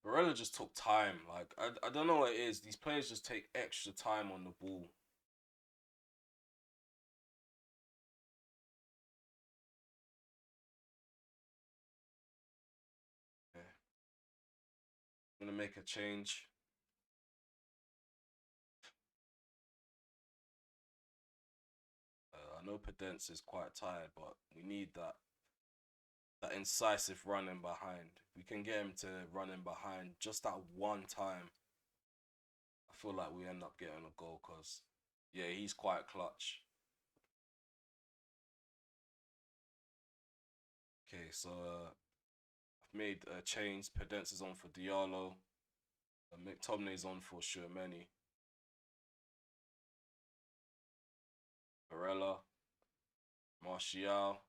Barella just took time. Like, I don't know what it is. These players just take extra time on the ball. Yeah. I'm going to make a change. I know Pedence is quite tired, but we need that incisive running behind. If we can get him to running behind just that one time, I feel like we end up getting a goal because, yeah, he's quite clutch. Okay, so I've made a change. Pedence is on for Diallo. McTominay's on for Shermany. Barella. Martial.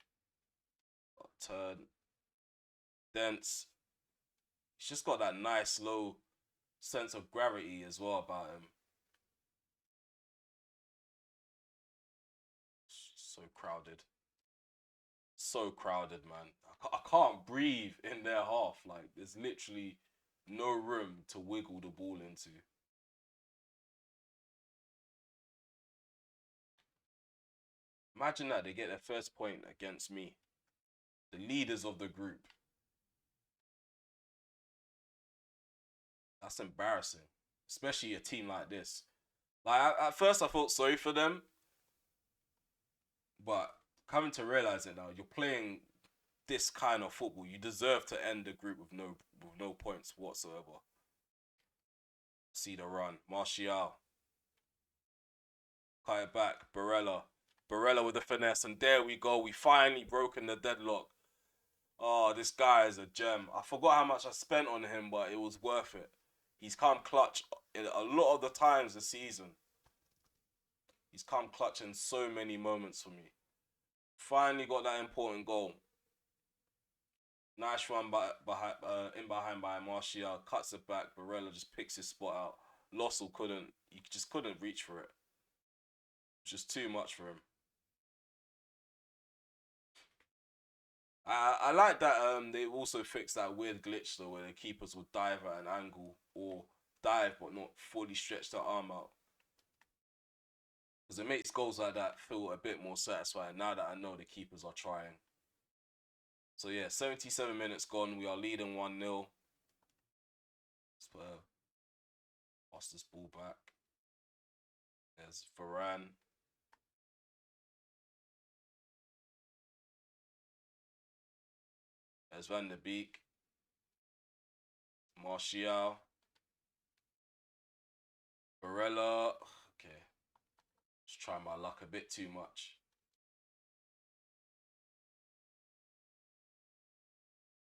Turn. Dents. He's just got that nice low sense of gravity as well about him. So crowded. So crowded, man. I can't breathe in their half. Like, there's literally no room to wiggle the ball into. Imagine that they get their first point against me, the leaders of the group. That's embarrassing, especially a team like this. Like, at first I felt sorry for them, but coming to realize it now, you're playing this kind of football. You deserve to end the group with no points whatsoever. See the run. Martial. Cut it back. Barella. Barella with the finesse. And there we go. We finally broken the deadlock. Oh, this guy is a gem. I forgot how much I spent on him, but it was worth it. He's come clutch in a lot of the times this season. He's come clutch in so many moments for me. Finally got that important goal. Nice run in behind by Martial. Cuts it back. Barella just picks his spot out. Lossell couldn't. He just couldn't reach for it. Just too much for him. I like that they also fixed that weird glitch though, where the keepers would dive at an angle or dive but not fully stretch their arm out. Because it makes goals like that feel a bit more satisfying now that I know the keepers are trying. So yeah, 77 minutes gone. We are leading 1-0. Let's pass this ball back. There's Varane. There's Van der Beek. Martial. Barella. Okay. Just trying my luck a bit too much.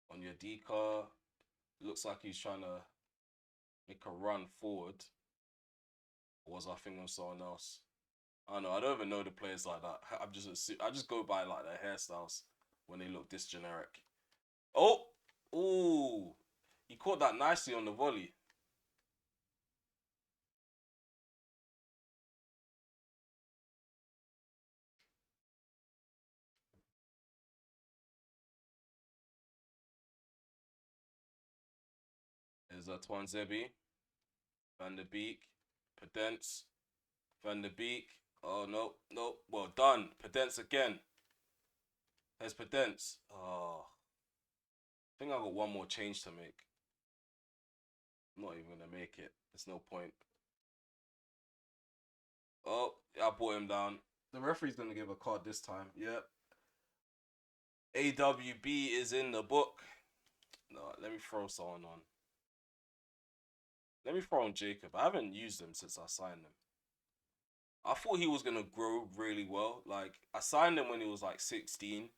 Onyedika. Looks like he's trying to make a run forward. Or was I thinking of someone else? I don't know. I don't even know the players like that. I just go by like their hairstyles when they look this generic. Oh, ooh, he caught that nicely on the volley. There's Twanzebe, Van der Beek, Pedence, Van der Beek. Oh no, no. Well done, Pedence again. There's Pedence. Oh, I think I got one more change to make. I'm not even gonna make it. There's no point. Oh, I brought him down. The referee's gonna give a card this time. Yep. AWB is in the book. No, let me throw someone on. Let me throw on Jacob. I haven't used him since I signed him. I thought he was gonna grow really well. Like I signed him when he was like 16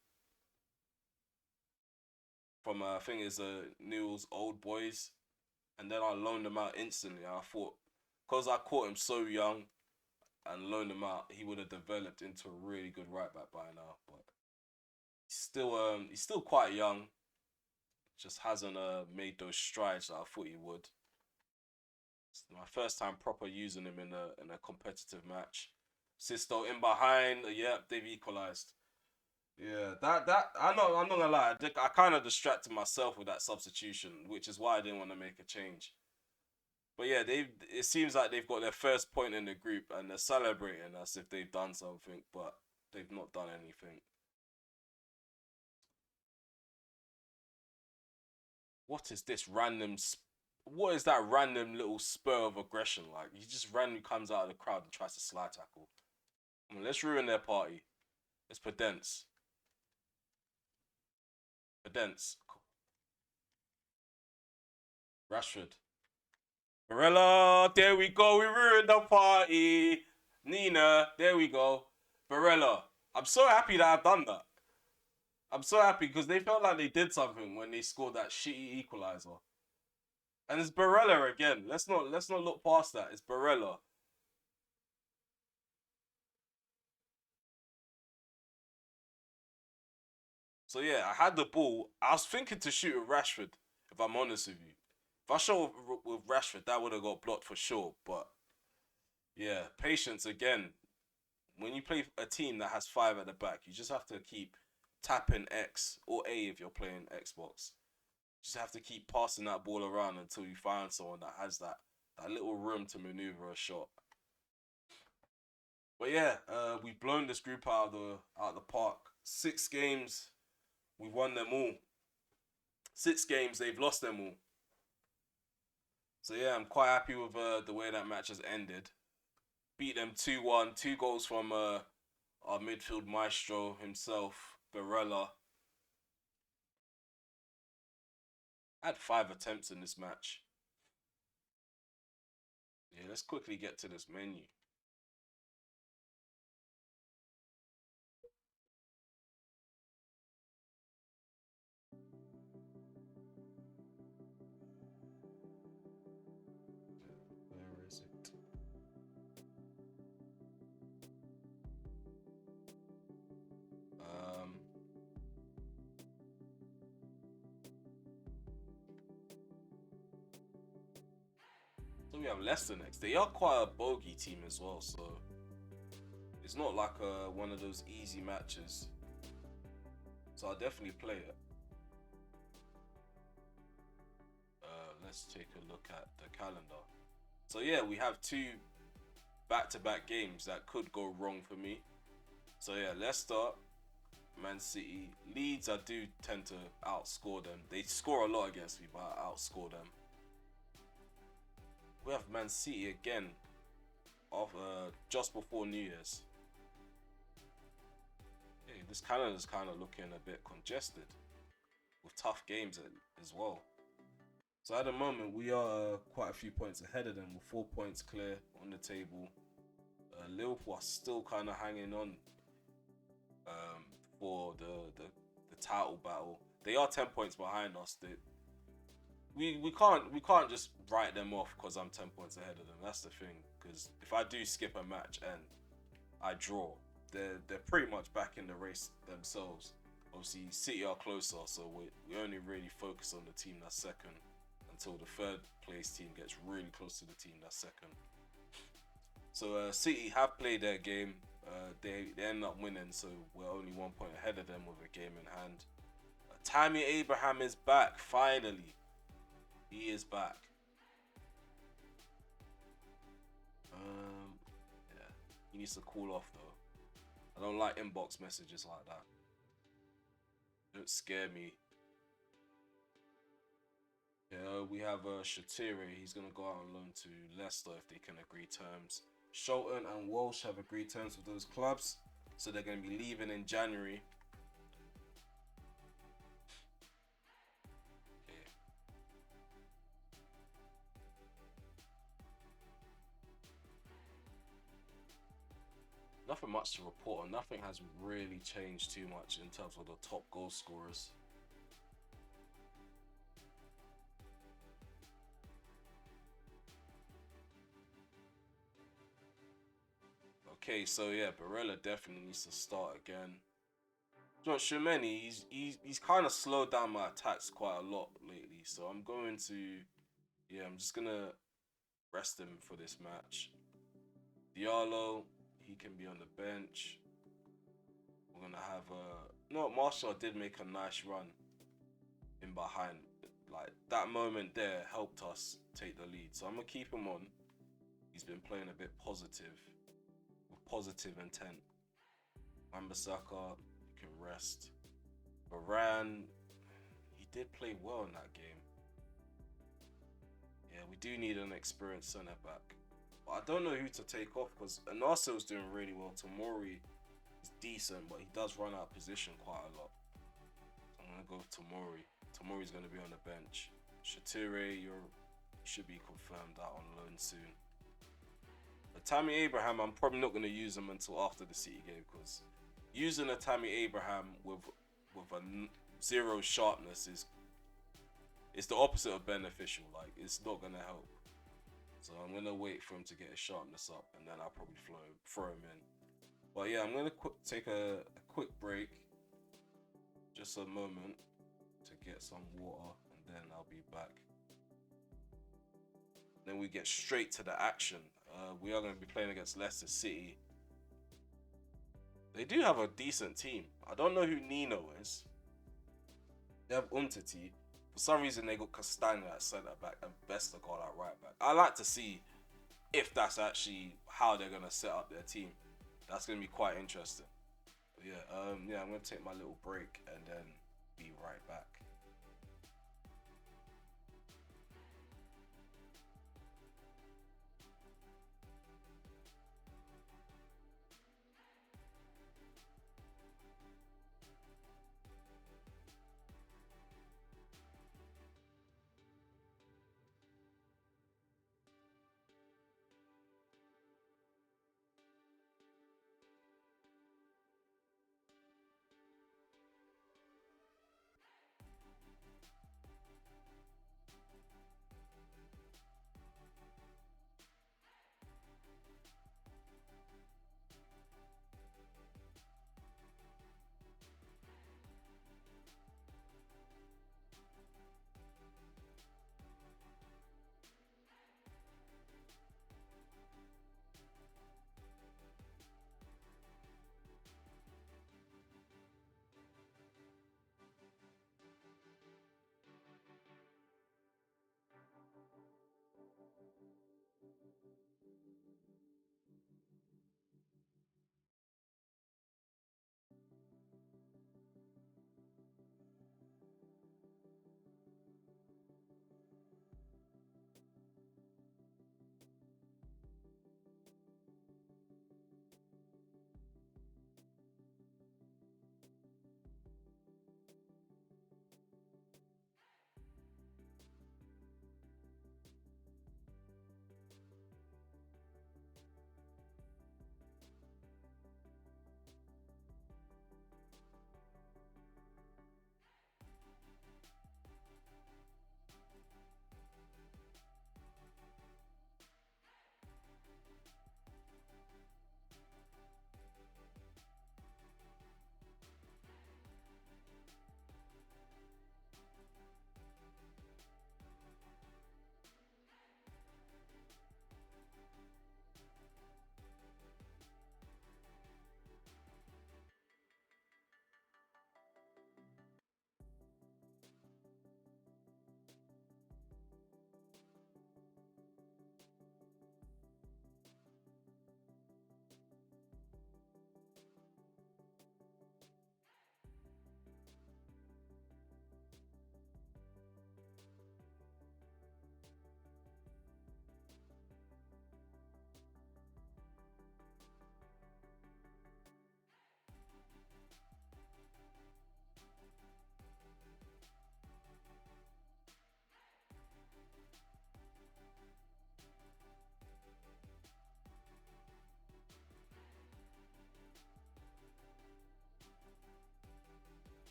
from I think it's Newell's Old Boys, and then I loaned him out instantly. I thought because I caught him so young and loaned him out, he would have developed into a really good right back by now. But he's still quite young. Just hasn't made those strides that I thought he would. It's my first time proper using him in a competitive match. Sisto in behind. Yep, they've equalised. Yeah, that I'm not gonna lie. I kind of distracted myself with that substitution, which is why I didn't want to make a change. But yeah, it seems like they've got their first point in the group and they're celebrating as if they've done something, but they've not done anything. What is this random? What is that random little spur of aggression like? He just randomly comes out of the crowd and tries to slide tackle. I mean, let's ruin their party. Let's Pedence. Pedence. Rashford. Barella, there we go. We ruined the party. Nina, there we go. Barella. I'm so happy that I've done that. I'm so happy because they felt like they did something when they scored that shitty equalizer. And it's Barella again. Let's not look past that. It's Barella. So yeah, I had the ball. I was thinking to shoot at Rashford, if I'm honest with you. If I shot with Rashford, that would have got blocked for sure. But yeah, patience again. When you play a team that has five at the back, you just have to keep tapping X or A if you're playing Xbox. You just have to keep passing that ball around until you find someone that has that little room to maneuver a shot. But yeah, we've blown this group out of the park. 6 games, we've won them all. 6 games, they've lost them all. So yeah, I'm quite happy with the way that match has ended. Beat them 2-1, 2 goals from our midfield maestro himself, Barella. I had 5 attempts in this match. Yeah, let's quickly get to this menu. Where is it? Um, so we have Leicester next. They are quite a bogey team as well, so it's not like one of those easy matches. So I'll definitely play it. Let's take a look at the calendar. So yeah, we have 2 back-to-back games that could go wrong for me. So yeah, Leicester, Man City, Leeds. I do tend to outscore them. They score a lot against me, but I outscore them. We have Man City again, just before New Year's. Hey, this calendar is kind of looking a bit congested with tough games as well. So at the moment, we are quite a few points ahead of them with 4 points clear on the table. Liverpool are still kind of hanging on for the title battle. They are 10 points behind us. We can't just write them off because I'm 10 points ahead of them. That's the thing. Because if I do skip a match and I draw, they're pretty much back in the race themselves. Obviously, City are closer, so we only really focus on the team that's second until the third place team gets really close to the team that's second. So City have played their game. They end up winning, so we're only 1 point ahead of them with a game in hand. Tammy Abraham is back, finally. He is back. Yeah, he needs to cool off though. I don't like inbox messages like that. Don't scare me. Yeah, we have Shatire. He's gonna go out on loan to Leicester if they can agree terms. Shelton and Walsh have agreed terms with those clubs, so they're gonna be leaving in January. Okay. Nothing much to report on. Nothing has really changed too much in terms of the top goal scorers. Okay, so yeah, Barella definitely needs to start again. John Shemeni, he's kind of slowed down my attacks quite a lot lately, so I'm just gonna rest him for this match. Diallo, he can be on the bench. We're gonna have no, Marshall did make a nice run in behind. Like that moment there helped us take the lead, so I'm gonna keep him on. He's been playing a bit positive, with positive intent. Wan-Bissaka, you can rest. Varane, he did play well in that game. Yeah, we do need an experienced centre back. But I don't know who to take off because Anasio's doing really well. Tomori is decent, but he does run out of position quite a lot. So I'm gonna go with Tomori. Tomori's gonna be on the bench. Shatire, you should be confirmed out on loan soon. But Tammy Abraham, I'm probably not gonna use him until after the City game because using a Tammy Abraham with a zero sharpness is the opposite of beneficial. Like it's not gonna help. So I'm gonna wait for him to get his sharpness up, and then I'll probably throw him in. But yeah, I'm gonna take a quick break, just a moment to get some water, and then I'll be back. Then we get straight to the action. We are going to be playing against Leicester City. They do have a decent team. I don't know who Nino is. They have Umtiti. For some reason, they got Castagna at centre back and Vestergaard at right back. I like to see if that's actually how they're going to set up their team. That's going to be quite interesting. But yeah, I'm going to take my little break and then be right back.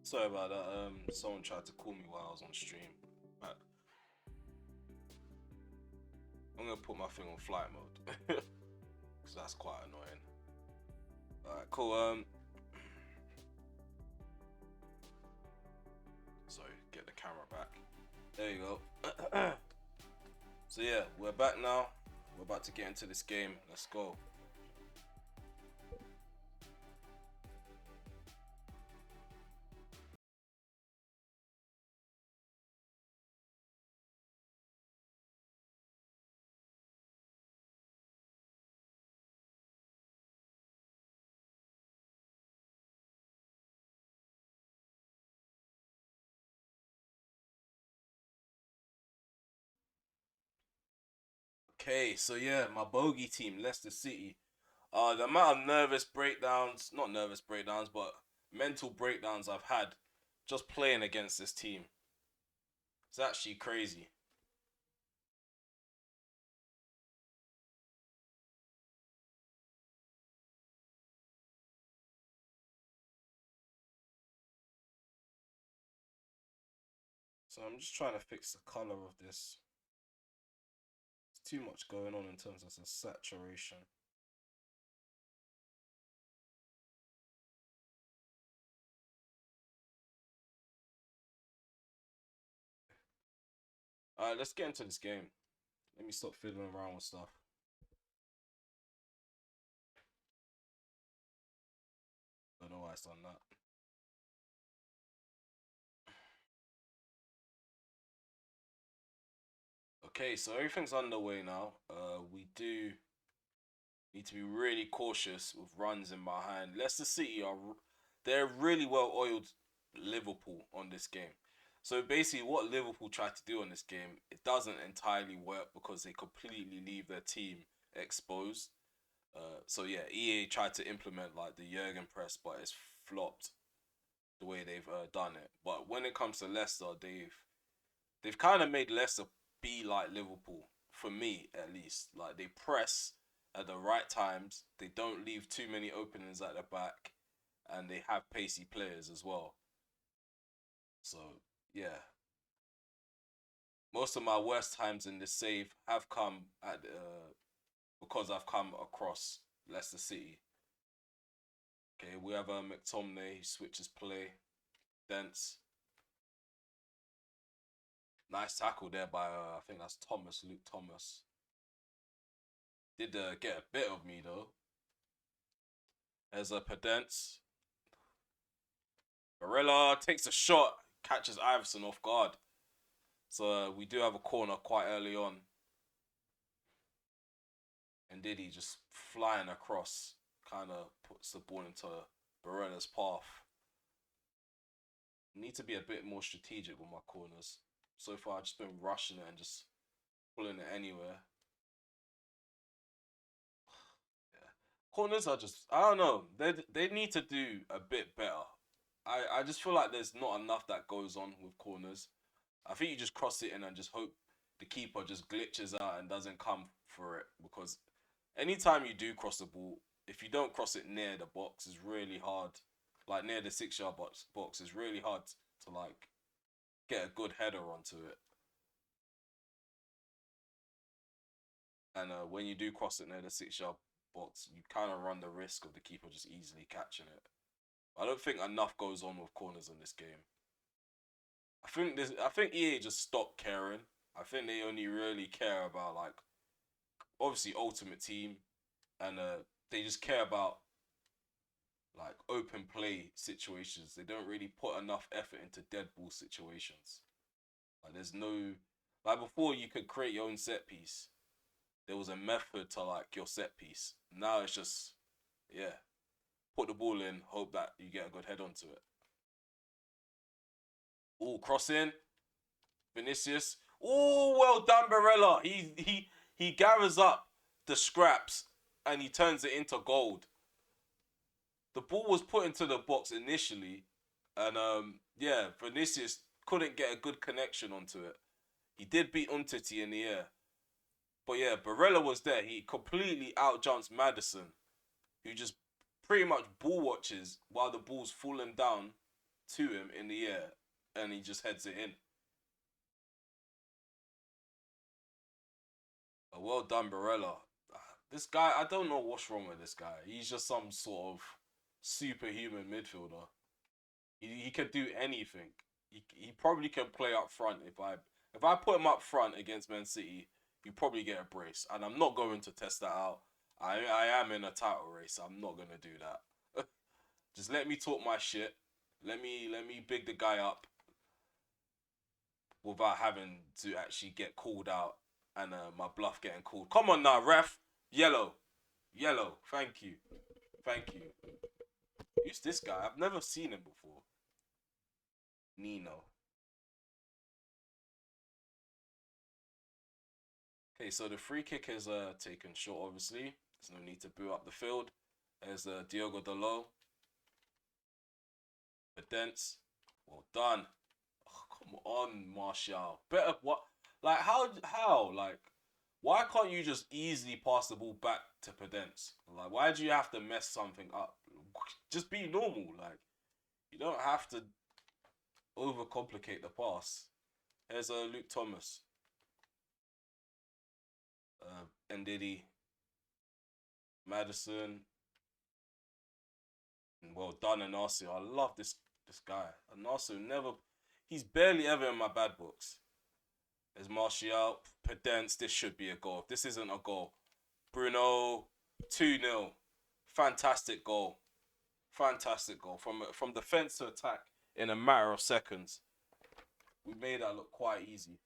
Sorry about that. Someone tried to call me while I was on stream. Right, I'm gonna put my thing on flight mode because that's quite annoying. Alright, cool. Sorry, get the camera back. There you go. So yeah, we're back now. We're about to get into this game. Let's go. Okay, so yeah, my bogey team, Leicester City. The amount of nervous breakdowns, not nervous breakdowns, but mental breakdowns I've had just playing against this team. It's actually crazy. So I'm just trying to fix the color of this. There's too much going on in terms of the saturation. Alright, let's get into this game. Let me stop fiddling around with stuff. Don't know why it's done that. Okay, so everything's underway now. We do need to be really cautious with runs in behind. Leicester City they're really well oiled Liverpool on this game. So basically, what Liverpool tried to do on this game, it doesn't entirely work because they completely leave their team exposed. So yeah, EA tried to implement like the Jurgen press, but it's flopped the way they've done it. But when it comes to Leicester, they've kind of made Leicester be like Liverpool for me at least. Like they press at the right times. They don't leave too many openings at the back, and they have pacey players as well. So yeah, most of my worst times in this save have come at because I've come across Leicester City. Okay, we have McTominay. He switches play. Dents. Nice tackle there by I think that's Thomas, Luke Thomas. Did get a bit of me though. There's a Pedence. Barella takes a shot, catches Iverson off guard. So we do have a corner quite early on. And Diddy just flying across kind of puts the ball into Barella's path. Need to be a bit more strategic with my corners. So far, I've just been rushing it and just pulling it anywhere. Yeah. Corners are just, I don't know. They need to do a bit better. I just feel like there's not enough that goes on with corners. I think you just cross it in and just hope the keeper just glitches out and doesn't come for it. Because anytime you do cross the ball, if you don't cross it near the box, it's really hard. Like near the 6 yard box, it's really hard to like get a good header onto it. And when you do cross it near the 6 yard box, you kind of run the risk of the keeper just easily catching it. I don't think enough goes on with corners in this game. I think EA just stopped caring. I think they only really care about like obviously Ultimate Team and they just care about like open play situations. They don't really put enough effort into dead ball situations. Like there's no like before you could create your own set piece. There was a method to like your set piece. Now it's just yeah, put the ball in, hope that you get a good head onto it. Oh, crossing, Vinicius. Oh, well done, Barella. He gathers up the scraps and he turns it into gold. The ball was put into the box initially, and yeah, Vinicius couldn't get a good connection onto it. He did beat Umtiti in the air, but yeah, Barella was there. He completely outjumps Madison, who just pretty much ball watches while the ball's falling down to him in the air, and he just heads it in. Well done, Barella. This guy, I don't know what's wrong with this guy. He's just some sort of superhuman midfielder. He could do anything. He probably can play up front if I put him up front against Man City, he probably get a brace. And I'm not going to test that out. I am in a title race. I'm not gonna do that. Just let me talk my shit. Let me big the guy up without having to actually get called out and my bluff getting called. Come on now, ref. Yellow. Yellow. Thank you. Thank you. Who's this guy? I've never seen him before. Nino. Okay, so the free kick is taken short, obviously. There's no need to boo up the field. There's Diogo Dalot. The dents. Well done. Oh, come on, Martial. Better what? Like how? Like why can't you just easily pass the ball back to Pedence? Like why do you have to mess something up? Just be normal. Like you don't have to overcomplicate the pass. Here's Luke Thomas. Ndidi, Madison, and well done, Anasio. I love this guy. Anasio never, he's barely ever in my bad books. There's Martial, Pedence. This should be a goal. If this isn't a goal, Bruno, 2-0. Fantastic goal. Fantastic goal from defense to attack in a matter of seconds. We made that look quite easy.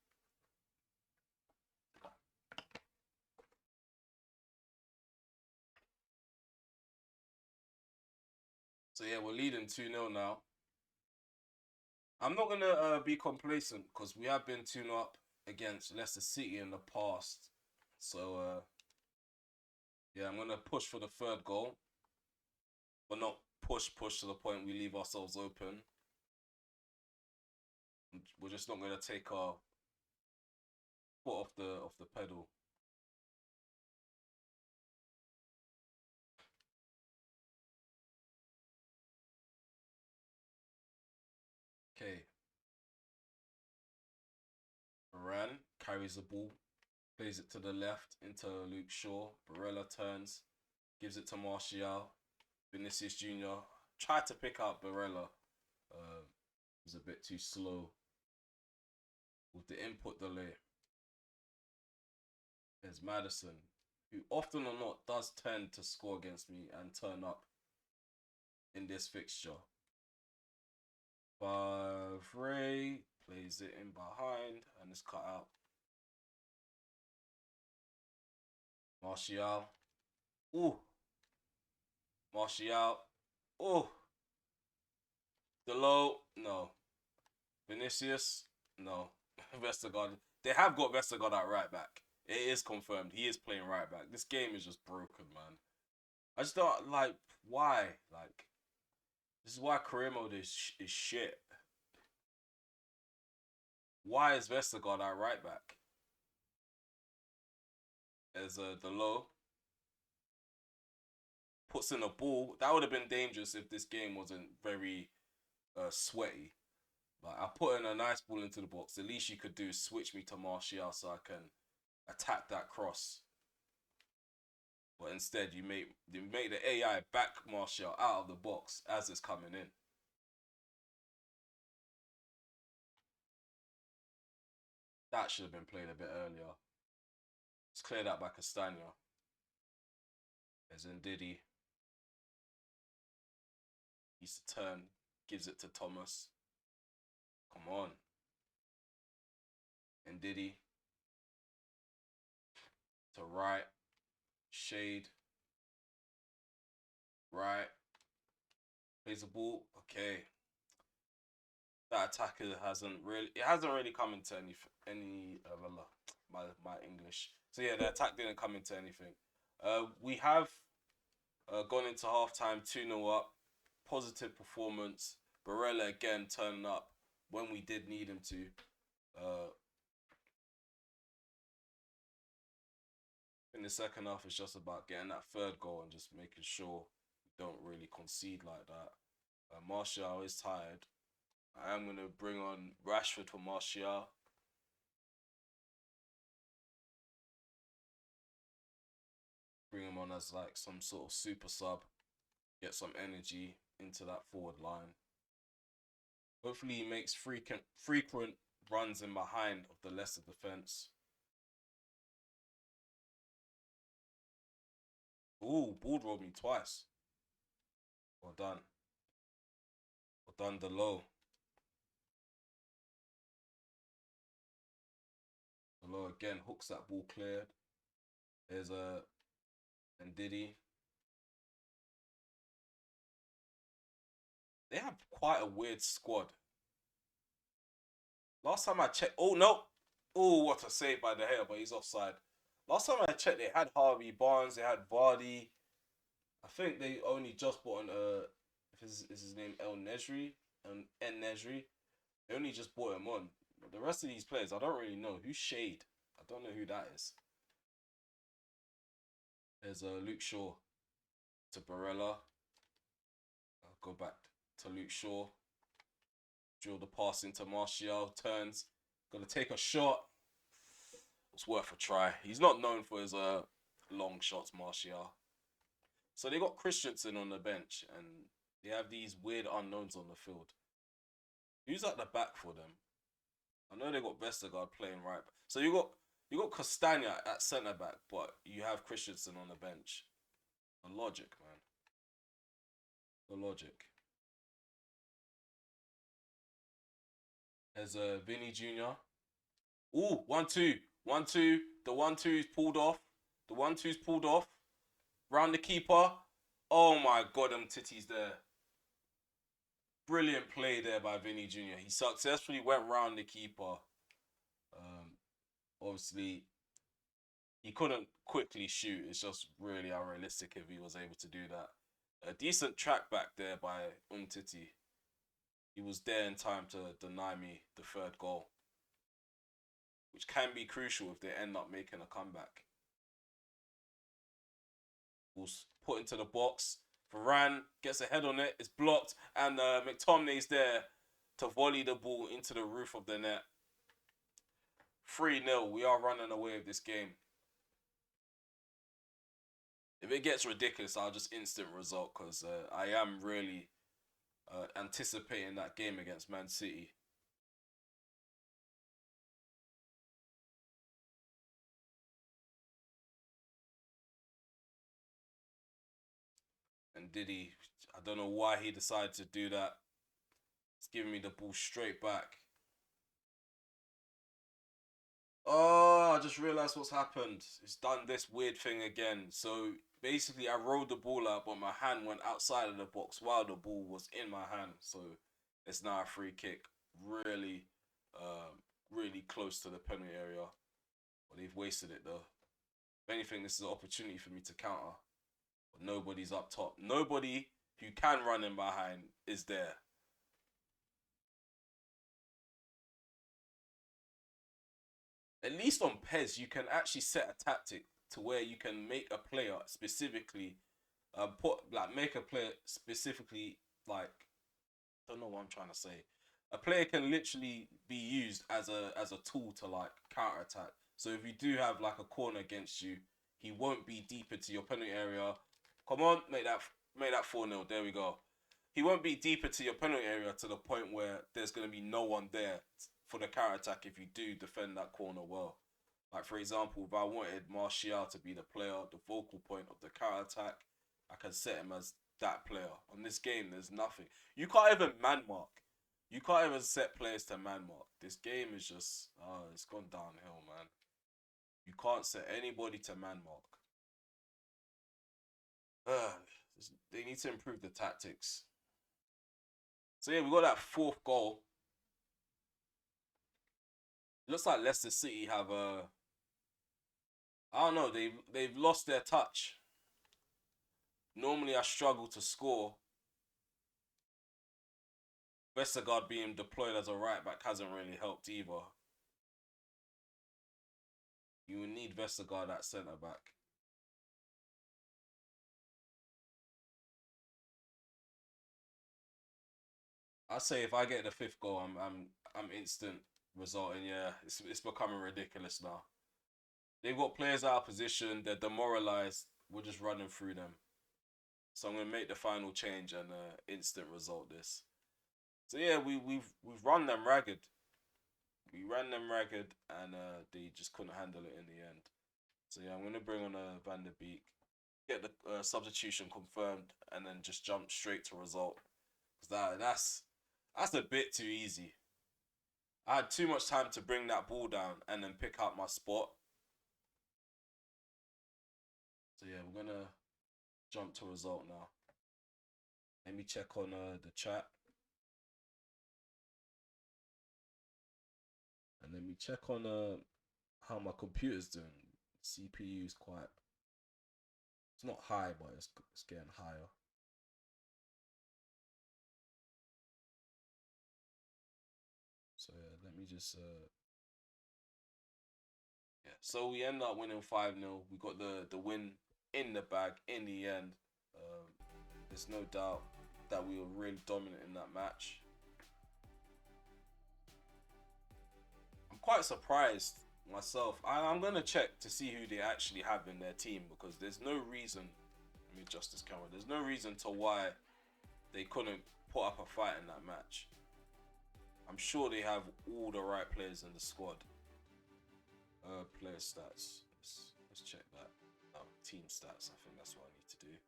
So yeah, we're leading 2-0 now. I'm not gonna be complacent because we have been 2-0 up against Leicester City in the past. So yeah, I'm gonna push for the third goal, but not push to the point we leave ourselves open. We're just not gonna take our foot off the pedal. Okay, Varane carries the ball, plays it to the left into Luke Shaw. Barella turns, gives it to Martial. Vinicius Jr. tried to pick out Barella. Was a bit too slow with the input delay. There's Madison, who often or not does tend to score against me and turn up in this fixture. Favre plays it in behind and it's cut out. Martial. Ooh. Martial. Ooh. Delo. No. Vinicius. No. Vestergaard. They have got Vestergaard at right back. It is confirmed. He is playing right back. This game is just broken, man. I just don't like why. Like this is why career mode is shit. Why is Vestergaard at right back? As the low puts in a ball, that would have been dangerous if this game wasn't very sweaty. Like I put in a nice ball into the box. The least you could do is switch me to Martial so I can attack that cross. But instead, you make the AI back Martial out of the box as it's coming in. That should have been played a bit earlier. It's cleared out by Castagna. As in Diddy, he's to turn, gives it to Thomas. Come on. And Diddy to right, shade, right, plays the ball. Okay. That attacker hasn't really come into any my English. So yeah, the attack didn't come into anything. We have gone into halftime 2-0 up. Positive performance. Barella again turning up when we did need him to. Uh, in the second half, it's just about getting that third goal and just making sure we don't really concede like that. Martial is tired. I am going to bring on Rashford for Martial. Bring him on as like some sort of super sub. Get some energy into that forward line. Hopefully he makes frequent runs in behind of the Leicester defence. Ooh, ball rolled me twice. Well done. Well done, Delo. Delo again hooks that ball cleared. There's a Ndidi. They have quite a weird squad. Last time I checked, oh no, oh what a save by the hair, but he's offside. Last time I checked, they had Harvey Barnes, they had Vardy. I think they only just bought is his name El Nesri, En Nesri. They only just bought him on. But the rest of these players, I don't really know. Who's Shade? I don't know who that is. There's Luke Shaw to Barella. I'll go back to Luke Shaw. Drill the pass into Martial. Turns. Gonna take a shot. It's worth a try. He's not known for his long shots, Martial. So they got Christensen on the bench, and they have these weird unknowns on the field. Who's at the back for them? I know they got Vestergaard playing right. So you got Castagna at centre back, but you have Christensen on the bench. The logic, man. The logic. There's Vinny Jr. Ooh, 1-2. 1-2. The 1-2's pulled off. The 1-2's pulled off. Round the keeper. Oh my god, them titties there. Brilliant play there by Vinny Jr. He successfully went round the keeper. Obviously, he couldn't quickly shoot. It's just really unrealistic if he was able to do that. A decent track back there by Umtiti. He was there in time to deny me the third goal, which can be crucial if they end up making a comeback. Was put into the box. Varane gets a head on it. It's blocked, and McTominay's there to volley the ball into the roof of the net. 3-0. We are running away with this game. If it gets ridiculous, I'll just instant result because I am really anticipating that game against Man City. And Diddy, I don't know why he decided to do that. It's giving me the ball straight back. Oh, I just realised what's happened. It's done this weird thing again. So basically, I rolled the ball out, but my hand went outside of the box while the ball was in my hand. So it's now a free kick. Really, really close to the penalty area. But they've wasted it though. If anything, this is an opportunity for me to counter. But nobody's up top. Nobody who can run in behind is there. At least on PES, you can actually set a tactic to where you can make a player specifically, make a player specifically like, I don't know what I'm trying to say. A player can literally be used as a tool to like counter attack. So if you do have like a corner against you, he won't be deep into your penalty area. Come on, make that 4-0. There we go. He won't be deep into your penalty area to the point where there's gonna be no one there for the counter attack if you do defend that corner well. Like, for example, if I wanted Martial to be the player, the focal point of the counter attack, I can set him as that player. On this game, there's nothing. You can't even man mark. You can't even set players to man mark. This game is just, it's gone downhill, man. You can't set anybody to man mark. Uh, they need to improve the tactics. So yeah, we got that fourth goal. Looks like Leicester City have I don't know, they've lost their touch. Normally I struggle to score. Vestergaard being deployed as a right back hasn't really helped either. You need Vestergaard at centre back. I say if I get the fifth goal, I'm instant resulting. Yeah, it's becoming ridiculous now. They've got players out of position. They're demoralised. We're just running through them. So I'm gonna make the final change and instant result this. So yeah, we've run them ragged. We ran them ragged, and they just couldn't handle it in the end. So yeah, I'm gonna bring on Van der Beek, get the substitution confirmed, and then just jump straight to result. Cause that's a bit too easy. I had too much time to bring that ball down and then pick out my spot. So yeah, we're gonna jump to result now. Let me check on the chat, and let me check on how my computer's doing. CPU is quite. It's not high, but it's getting higher. So yeah, let me just yeah. So we end up winning 5-0. We got the win in the bag in the end. There's no doubt that we were really dominant in that match. I'm quite surprised myself. I'm gonna check to see who they actually have in their team because there's no reason. Let me adjust this camera. There's no reason to why they couldn't put up a fight in that match. I'm sure they have all the right players in the squad. Player stats. Let's check that. Oh, team stats. I think that's what I need to do.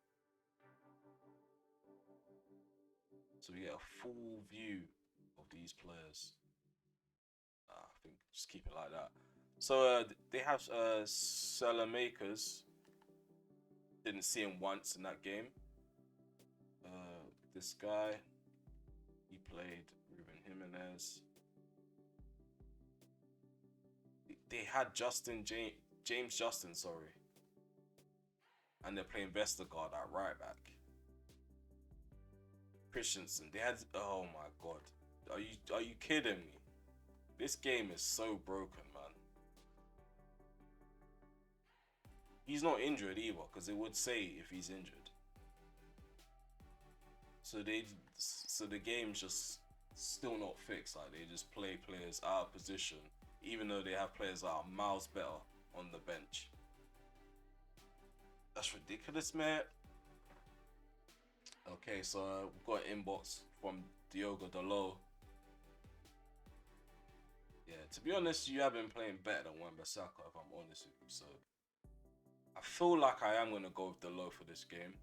So we get a full view of these players. I think just keep it like that. So they have Salamakers. Didn't see him once in that game. This guy, he played Ruben Jimenez. They had James Justin, sorry, and they're playing Vestergaard at right back. Christensen, they had. Oh my god, are you kidding me? This game is so broken, man. He's not injured either, because it would say if he's injured. So the game's just still not fixed. Like they just play players out of position, even though they have players that are miles better on the bench. That's ridiculous, man. Okay, so we've got an inbox from Diogo Dalot. Yeah, to be honest, you have been playing better than Wan-Bissaka, if I'm honest with you. So I feel like I am gonna go with Dalot for this game.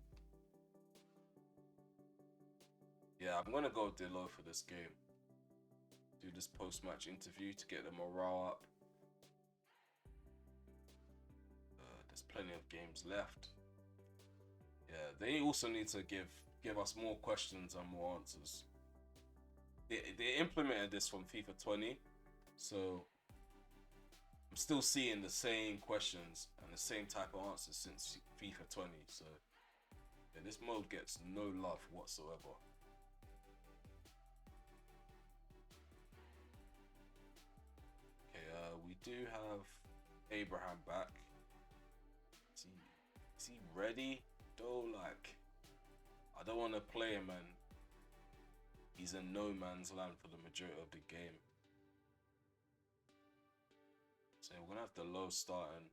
Yeah, I'm gonna go with Dalot for this game. Do this post-match interview to get the morale up. There's plenty of games left. Yeah, they also need to give us more questions and more answers. They implemented this from FIFA 20, so I'm still seeing the same questions and the same type of answers since FIFA 20. So yeah, this mode gets no love whatsoever. Okay, we do have Abraham back. Is he ready though? Like, I don't want to play him, and he's in no man's land for the majority of the game. So we're gonna have the low starting.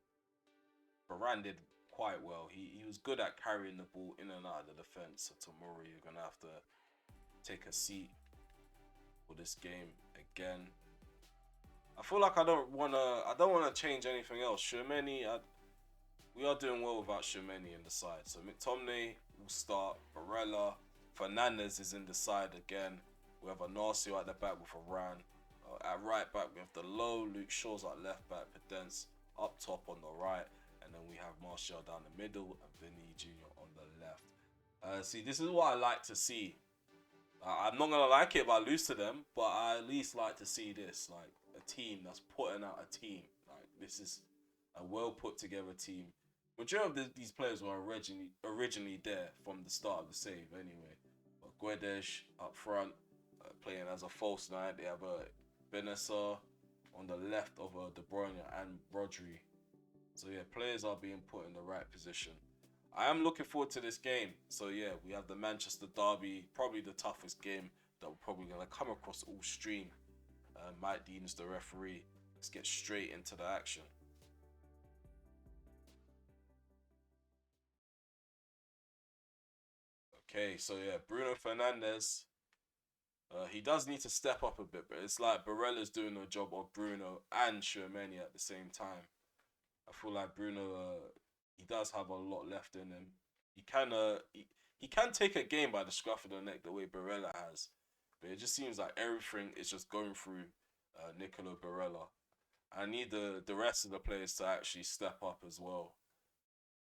Varane did quite well. He was good at carrying the ball in and out of the defense. So Tomori, you're gonna have to take a seat for this game again. I feel like I don't wanna change anything else. Shermani, we are doing well without Shermani in the side. So McTominay will start. Barella, Fernandez is in the side again. We have Anasio at the back with a Ran. At right back we have the low. Luke Shaw's at left back. Pedence up top on the right, and then we have Martial down the middle and Vinny Jr. on the left. See, this is what I like to see. I'm not gonna like it if I lose to them, but I at least like to see this, like a team that's putting out a team. Like this is a well put together team. Majority of these players were originally there from the start of the save anyway. But Guedes up front, playing as a false nine. They have a Benessa on the left of De Bruyne and Rodri. So yeah, players are being put in the right position. I am looking forward to this game. So yeah, we have the Manchester Derby, probably the toughest game that we're probably gonna come across all stream. Mike Dean's the referee. Let's get straight into the action. Okay, so yeah, Bruno Fernandez. He does need to step up a bit, but it's like Barella's doing the job of Bruno and Shermani at the same time. I feel like Bruno, he does have a lot left in him. He can take a game by the scruff of the neck the way Barella has, but it just seems like everything is just going through Nicolo Barella. I need the rest of the players to actually step up as well.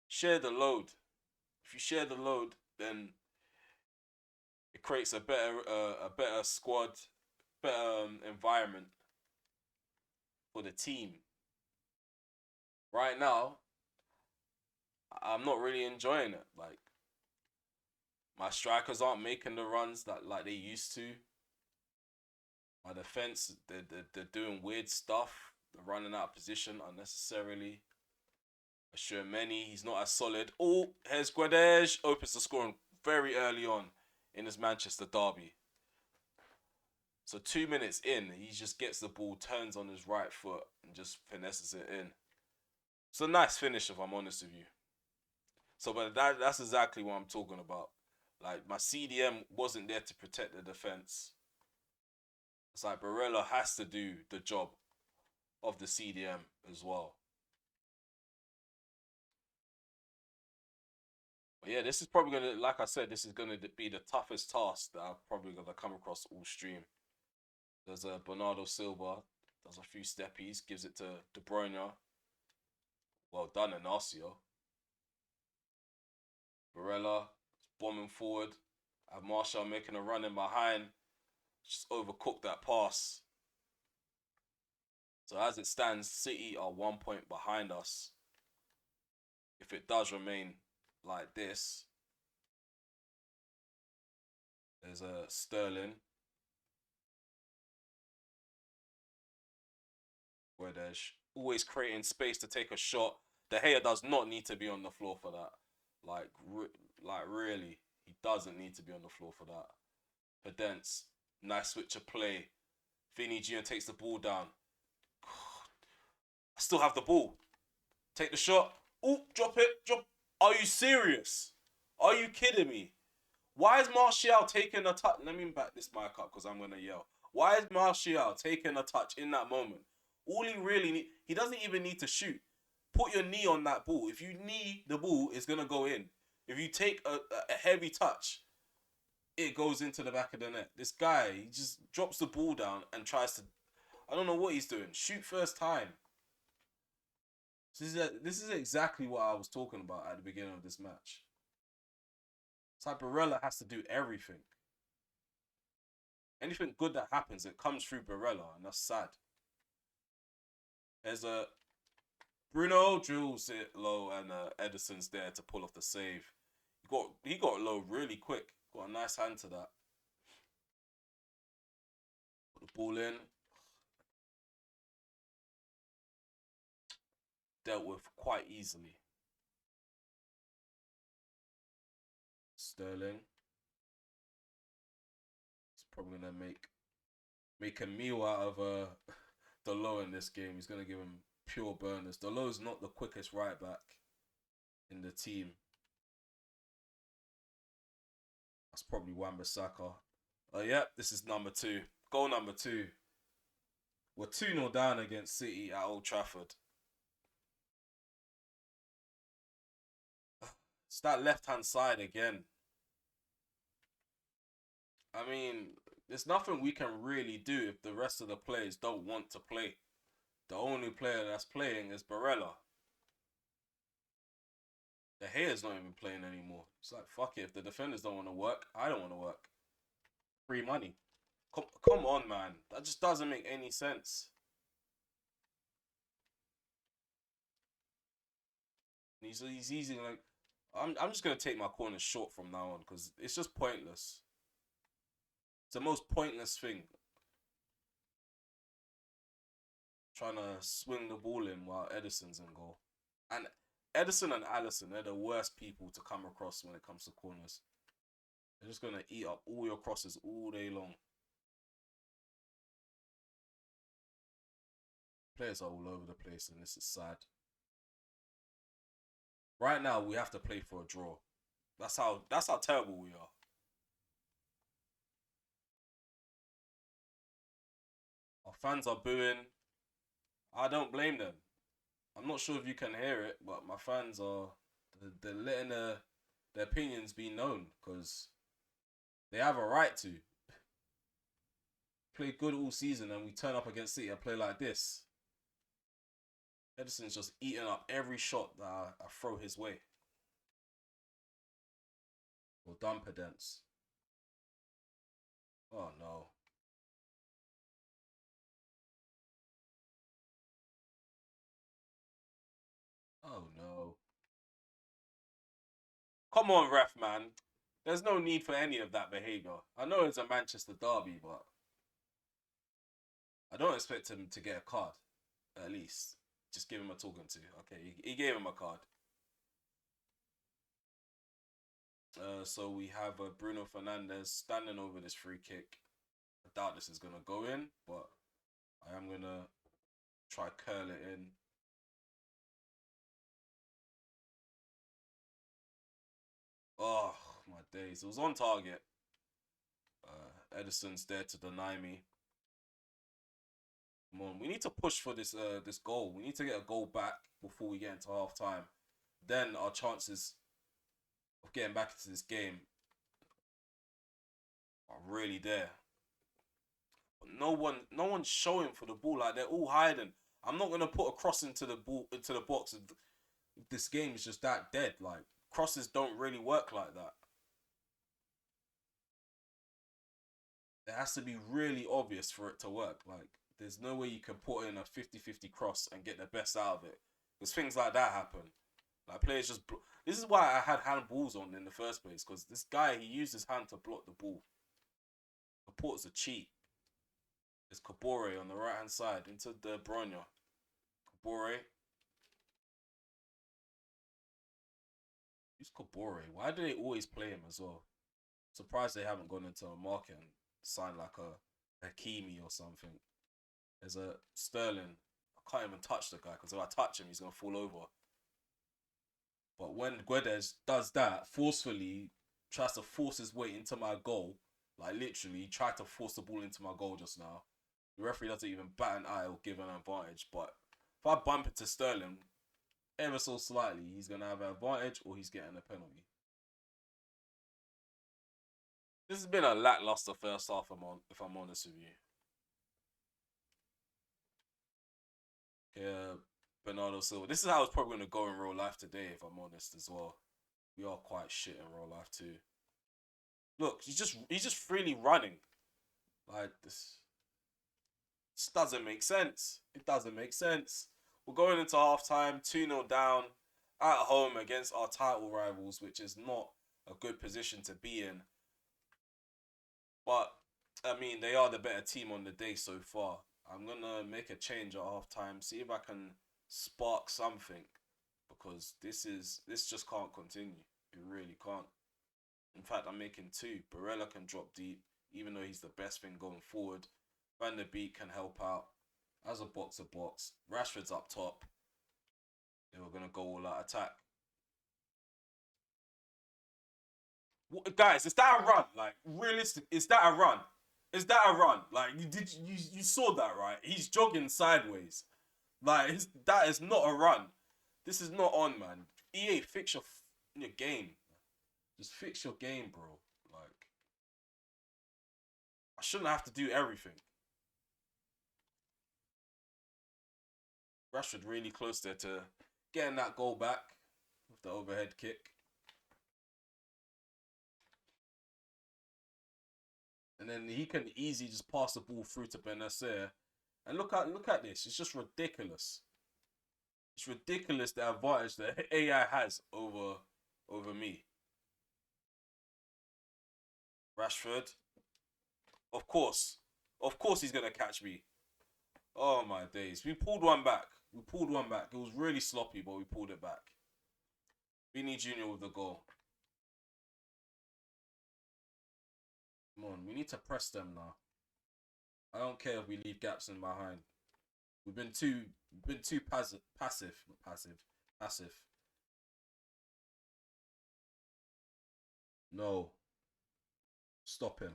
Share the load. If you share the load, then it creates a better squad, better environment for the team. Right now, I'm not really enjoying it. Like my strikers aren't making the runs that like they used to. My defense, they're doing weird stuff. They're running out of position unnecessarily. Sure, many he's not as solid. Oh, here's Guedes opens the scoring very early on in his Manchester derby. So 2 minutes in, he just gets the ball, turns on his right foot, and just finesses it in. It's a nice finish, if I'm honest with you. So, but that's exactly what I'm talking about. Like my CDM wasn't there to protect the defense. It's like Barella has to do the job of the CDM as well. But yeah, this is probably gonna, like I said, this is gonna be the toughest task that I'm probably gonna come across all stream. There's a Bernardo Silva, does a few steppies, gives it to De Bruyne. Well done, Inacio. Barella bombing forward. Have Martial making a run in behind. Just overcooked that pass. So as it stands, City are 1 point behind us. If it does remain like this, there's a Sterling where there's always creating space to take a shot. De Gea does not need to be on the floor for that. Like really, he doesn't need to be on the floor for that. Pedence, nice switch of play. Vinny Jr. takes the ball down. I still have the ball. Take the shot. Oh, drop it. Drop. Are you serious? Are you kidding me? Why is Martial taking a touch? Let me back this mic up because I'm going to yell. Why is Martial taking a touch in that moment? All he really need, he doesn't even need to shoot. Put your knee on that ball. If you knee the ball, it's going to go in. If you take a heavy touch, it goes into the back of the net. This guy, he just drops the ball down and tries to, I don't know what he's doing. Shoot first time. This is exactly what I was talking about at the beginning of this match. Barella has to do everything. Anything good that happens, it comes through Barella, and that's sad. There's a Bruno drills it low, and Edison's there to pull off the save. He got low really quick. Got a nice hand to that. Put the ball in. Dealt with quite easily. Sterling. He's probably gonna make a meal out of Delo in this game. He's gonna give him pure burners. Delo's not the quickest right back in the team. That's probably Wan-Bissaka. Yep, this is number 2. Goal number 2. We're 2-0 down against City at Old Trafford. It's that left hand side again. I mean, there's nothing we can really do if the rest of the players don't want to play. The only player that's playing is Barella. The Hayer's not even playing anymore. It's like, fuck it. If the defenders don't want to work, I don't want to work. Free money. Come on, man. That just doesn't make any sense. He's easy. Like, I'm just going to take my corners short from now on because it's just pointless. It's the most pointless thing. Trying to swing the ball in while Edison's in goal. And Edison and Allison, they're the worst people to come across when it comes to corners. They're just going to eat up all your crosses all day long. Players are all over the place and this is sad. Right now, we have to play for a draw. That's how terrible we are. Our fans are booing. I don't blame them. I'm not sure if you can hear it, but my fans are they're letting their opinions be known because they have a right to. Play good all season and we turn up against City and play like this. Edison's just eating up every shot that I throw his way. Well done, Pedence. Oh no. Oh no. Come on, ref man. There's no need for any of that behaviour. I know it's a Manchester derby, but I don't expect him to get a card. At least. Just give him a talking to. Okay, he gave him a card. So we have Bruno Fernandes standing over this free kick. I doubt this is going to go in, but I am going to try curl it in. Oh, my days. It was on target. Edison's there to deny me. Come on, we need to push for this goal. We need to get a goal back before we get into half time. Then our chances of getting back into this game are really there. But no one's showing for the ball. Like they're all hiding. I'm not gonna put a cross into the box. This game is just that dead. Like crosses don't really work like that. It has to be really obvious for it to work. Like there's no way you can put in a 50-50 cross and get the best out of it. Because things like that happen. Like players just. This is why I had handballs on in the first place. Because this guy he used his hand to block the ball. Laporte's a cheat. It's Kabore on the right hand side into De Bruyne. Kabore. Who's Kabore? Why do they always play him as well? Surprised they haven't gone into a market and signed like a Hakimi or something. There's a Sterling. I can't even touch the guy because if I touch him, he's gonna fall over. But when Guedes does that forcefully, tries to force his way into my goal, like literally, he tried to force the ball into my goal just now. The referee doesn't even bat an eye or give an advantage. But if I bump into Sterling ever so slightly, he's gonna have an advantage or he's getting a penalty. This has been a lackluster first half. If I'm honest with you. Yeah, Bernardo Silva. This is how it's probably going to go in real life today, if I'm honest as well. We are quite shit in real life too. Look, he's just freely running. Like this doesn't make sense. It doesn't make sense. We're going into half time, 2-0 down at home against our title rivals, which is not a good position to be in. But I mean, they are the better team on the day so far. I'm gonna make a change at half time, see if I can spark something because this just can't continue. It really can't. In fact, I'm making two. Barella can drop deep, even though he's the best thing going forward. Van der Beek can help out as a box to box. Rashford's up top. They were gonna go all out attack. What, guys, is that a run? Like realistic? Is that a run? Is that a run? Like you saw that, right? He's jogging sideways. Like that is not a run. This is not on, man. EA, fix your game. Just fix your game, bro. Like I shouldn't have to do everything. Rashford really close there to getting that goal back with the overhead kick. And then he can easily just pass the ball through to Benacer. And look at this. It's just ridiculous. It's ridiculous the advantage that AI has over me. Rashford, of course, he's gonna catch me. Oh my days, we pulled one back. We pulled one back. It was really sloppy, but we pulled it back. Vini Junior with the goal. Come on, we need to press them now. I don't care if we leave gaps in behind. We've been too passive. No, stop him.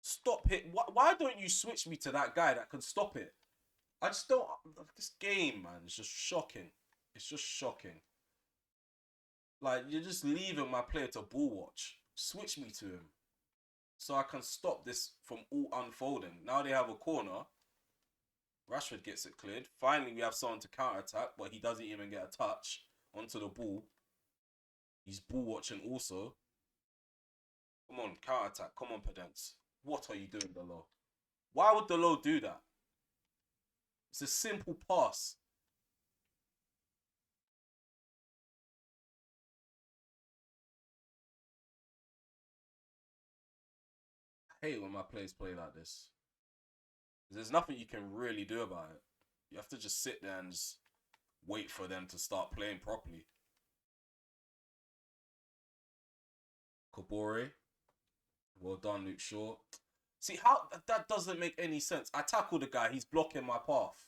Stop it. Why don't you switch me to that guy that can stop it? I just don't. This game, man, is just shocking. It's just shocking. Like you're just leaving my player to ball watch. Switch me to him so I can stop this from all unfolding. Now they have a corner. Rashford gets it cleared. Finally, we have someone to counter attack, but he doesn't even get a touch onto the ball. He's ball watching also. Come on, counter attack. Come on, Pedence. What are you doing, Delo? Why would Delo do that? It's a simple pass. I hate when my players play like this. There's nothing you can really do about it. You have to just sit there and just wait for them to start playing properly. Kabore. Well done, Luke Shaw. See, how that doesn't make any sense. I tackled the guy, he's blocking my path.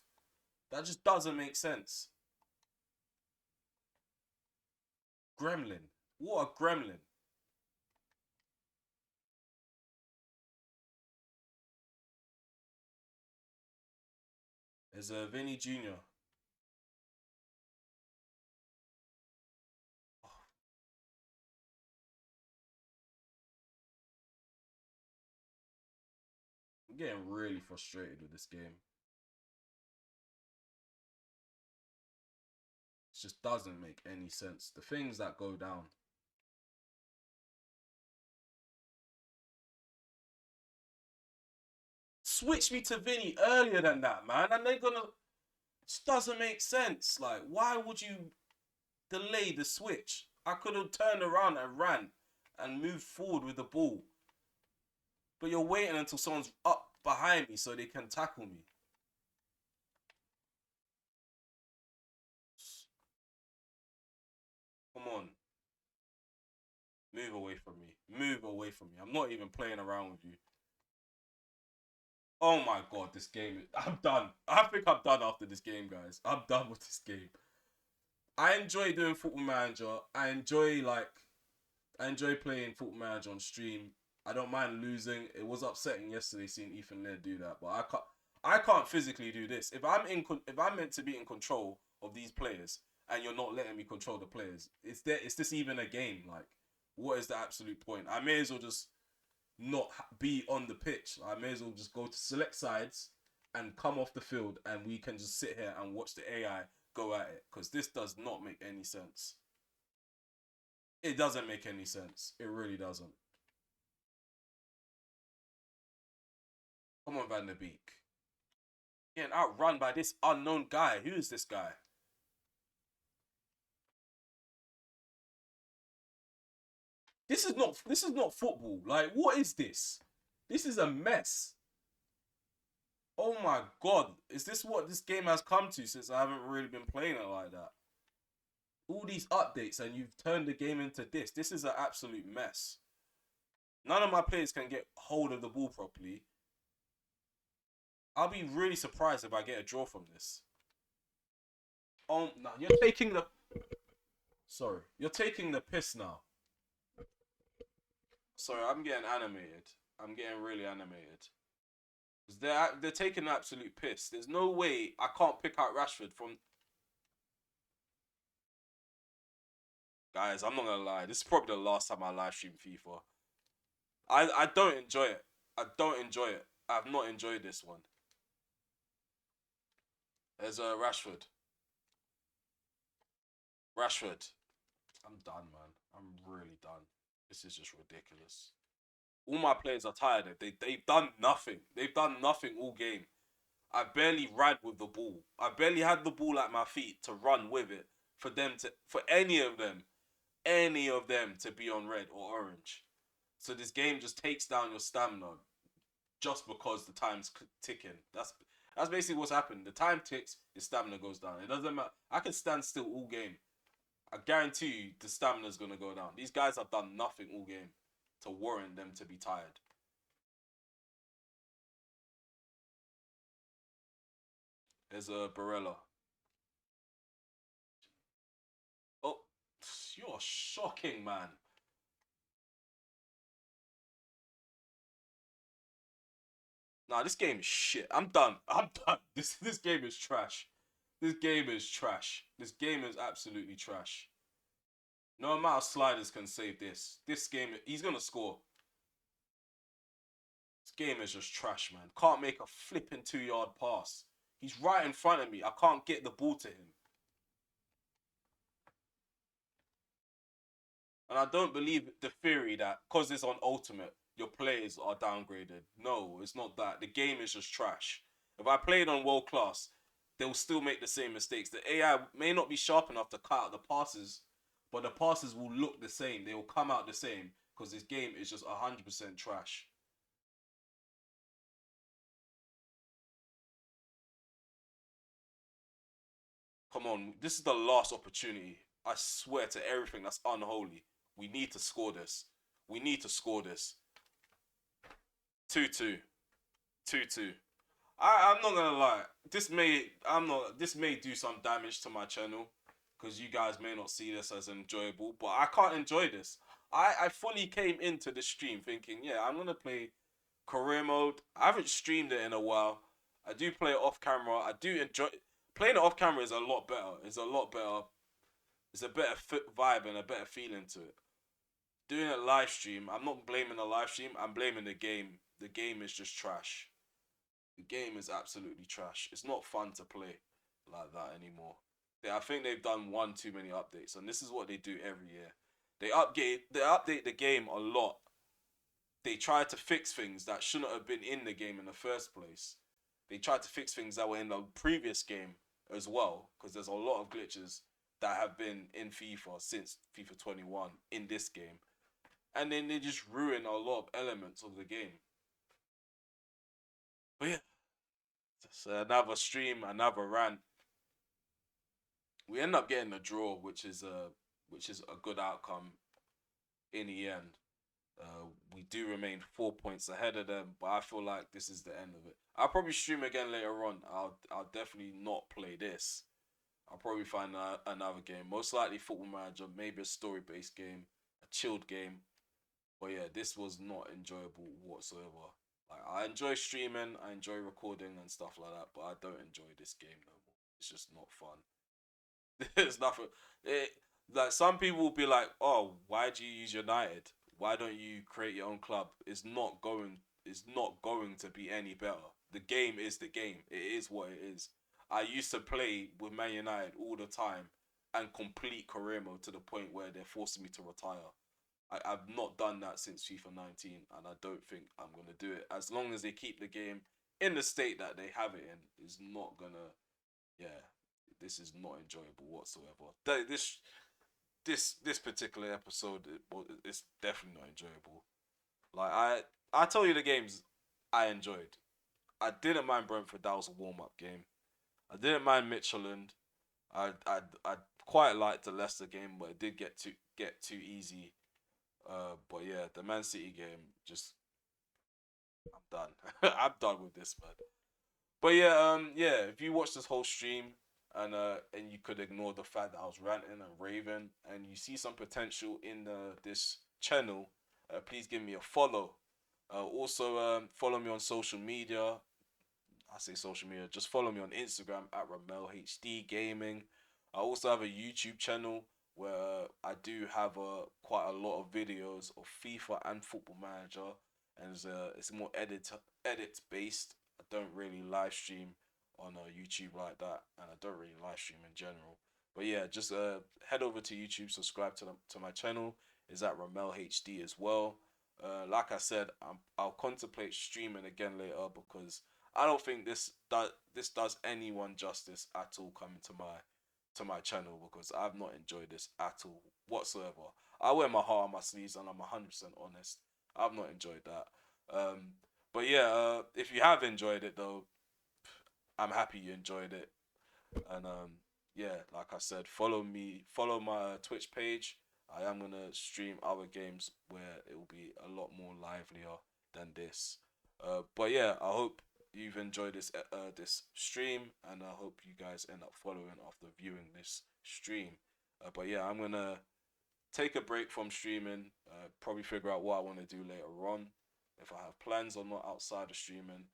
That just doesn't make sense. Gremlin. What a gremlin. There's a Vinny Jr. I'm getting really frustrated with this game. It just doesn't make any sense. The things that go down. Switch me to Vinny earlier than that, man. And they're gonna. It just doesn't make sense. Like, why would you delay the switch? I could have turned around and ran and moved forward with the ball. But you're waiting until someone's up behind me so they can tackle me. Come on. Move away from me. Move away from me. I'm not even playing around with you. Oh my god, this game. I'm done. I think I'm done after this game, guys. I'm done with this game. I enjoy doing Football Manager. I enjoy playing Football Manager on stream. I don't mind losing. It was upsetting yesterday seeing Ethan Laird do that, but I can't physically do this. If I'm meant to be in control of these players and you're not letting me control the players, is this even a game? Like, what is the absolute point? I may as well just not be on the pitch. I may as well just go to select sides and come off the field, and we can just sit here and watch the AI go at it, because this does not make any sense. It doesn't make any sense. It really doesn't. Come on, Van der Beek. Getting outrun by this unknown guy. Who is this guy? This is not football. Like, what is this? This is a mess. Oh my god. Is this what this game has come to since I haven't really been playing it like that? All these updates and you've turned the game into this. This is an absolute mess. None of my players can get hold of the ball properly. I'll be really surprised if I get a draw from this. Oh, no, you're taking the Sorry, you're taking the piss now. Sorry, I'm getting animated. I'm getting really animated. 'Cause they're taking an absolute piss. There's no way I can't pick out Rashford from. Guys, I'm not gonna lie. This is probably the last time I live stream FIFA. I don't enjoy it. I don't enjoy it. I've not enjoyed this one. There's Rashford. Rashford. I'm done, man. I'm really done. This is just ridiculous. All my players are tired. They've done nothing. They've done nothing all game. I barely ran with the ball. I barely had the ball at my feet to run with it for any of them to be on red or orange. So this game just takes down your stamina just because the time's ticking. That's basically what's happened. The time ticks, your stamina goes down. It doesn't matter. I can stand still all game. I guarantee you the stamina's gonna go down. These guys have done nothing all game to warrant them to be tired. There's a Barella. Oh, you're shocking, man. Nah, this game is shit. I'm done. I'm done. This game is trash. This game is trash. This game is absolutely trash. No amount of sliders can save this. This game, he's gonna score. This game is just trash, man. Can't make a flipping 2 yard pass. He's right in front of me. I can't get the ball to him. And I don't believe the theory that because it's on Ultimate, your players are downgraded. No, it's not that. The game is just trash. If I played on World Class, they'll still make the same mistakes. The AI may not be sharp enough to cut out the passes, but the passes will look the same. They will come out the same because this game is just 100% trash. Come on, this is the last opportunity. I swear to everything that's unholy. We need to score this. We need to score this. 2-2. 2-2. I'm not gonna lie. This may do some damage to my channel because you guys may not see this as enjoyable, but I can't enjoy this. I fully came into the stream thinking, yeah, I'm gonna play career mode. I haven't streamed it in a while. I do play it off camera. I do enjoy playing it off camera is a lot better. It's a lot better. It's a better vibe and a better feeling to it. Doing a live stream, I'm not blaming the live stream. I'm blaming the game. The game is just trash. The game is absolutely trash. It's not fun to play like that anymore. Yeah, I think they've done one too many updates, and this is what they do every year. They update the game a lot. They try to fix things that shouldn't have been in the game in the first place. They tried to fix things that were in the previous game as well, because there's a lot of glitches that have been in FIFA since FIFA 21 in this game, and then they just ruin a lot of elements of the game. But yeah, it's another stream, another rant. We end up getting a draw, which is a good outcome in the end. We do remain 4 points ahead of them, but I feel like this is the end of it. I'll probably stream again later on. I'll definitely not play this. I'll probably find another game, most likely Football Manager, maybe a story-based game, a chilled game. But yeah, this was not enjoyable whatsoever. Like I enjoy streaming, I enjoy recording and stuff like that, but I don't enjoy this game no more. It's just not fun. There's nothing. It, like some people will be like, "Oh, why do you use United? Why don't you create your own club?" It's not going. It's not going to be any better. The game is the game. It is what it is. I used to play with Man United all the time and complete career mode to the point where they're forcing me to retire. I've not done that since FIFA 19, and I don't think I'm gonna do it as long as they keep the game in the state that they have it in. Is not gonna. Yeah, this is not enjoyable whatsoever. This particular episode it's definitely not enjoyable. Like I tell you the games I enjoyed. I didn't mind Brentford. That was a warm up game. I didn't mind Midtjylland. I quite liked the Leicester game, but it did get too easy. But yeah, the Man City game just I'm done. I'm done with this, man. But yeah, yeah. If you watch this whole stream, and you could ignore the fact that I was ranting and raving, and you see some potential in this channel, please give me a follow. Also, follow me on social media. I say social media. Just follow me on Instagram at RamelHD Gaming. I also have a YouTube channel where I do have quite a lot of videos of FIFA and Football Manager, and it's more edit based. I don't really live stream on YouTube like that, and I don't really live stream in general. But yeah, just head over to YouTube, subscribe to my channel. Is at Ramel HD as well. Like I said, I'll contemplate streaming again later because I don't think this does anyone justice at all coming to my channel because I've not enjoyed this at all whatsoever. I wear my heart on my sleeves and I'm 100% honest. I've not enjoyed that. But yeah, if you have enjoyed it though, I'm happy you enjoyed it. And yeah, like I said, follow my Twitch page. I am gonna stream other games where it will be a lot more livelier than this. But yeah, I hope you've enjoyed this stream, and I hope you guys end up following after viewing this stream. But yeah, I'm gonna take a break from streaming. Probably figure out what I want to do later on, if I have plans or not outside of streaming,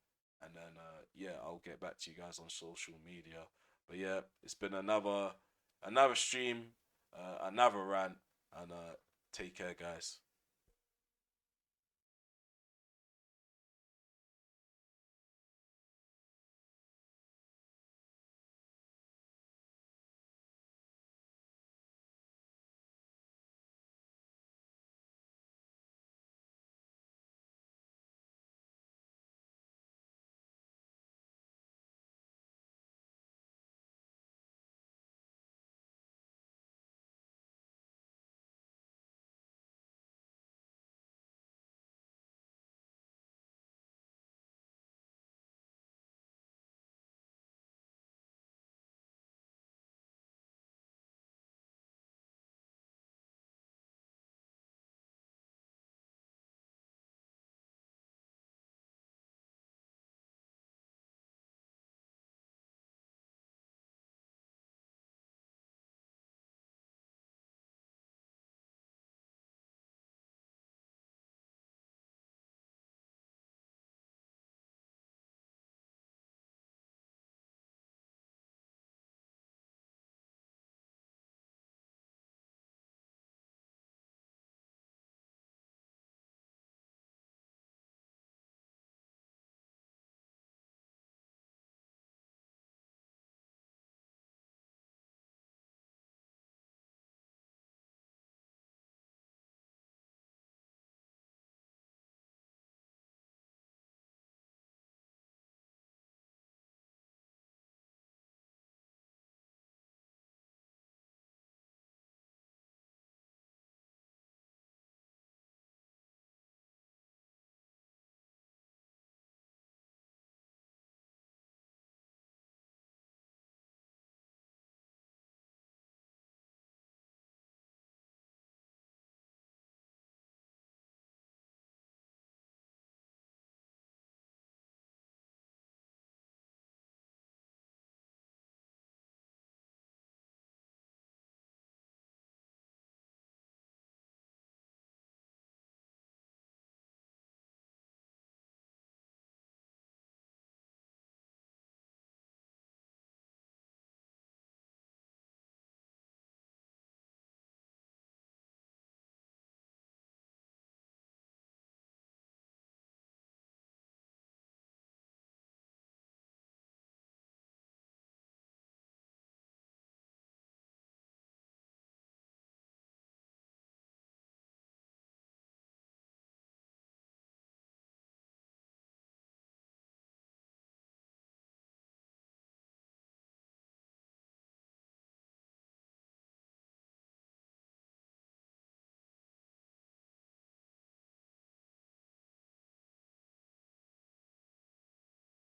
and then yeah, I'll get back to you guys on social media. But yeah, it's been another stream, another rant, and take care, guys.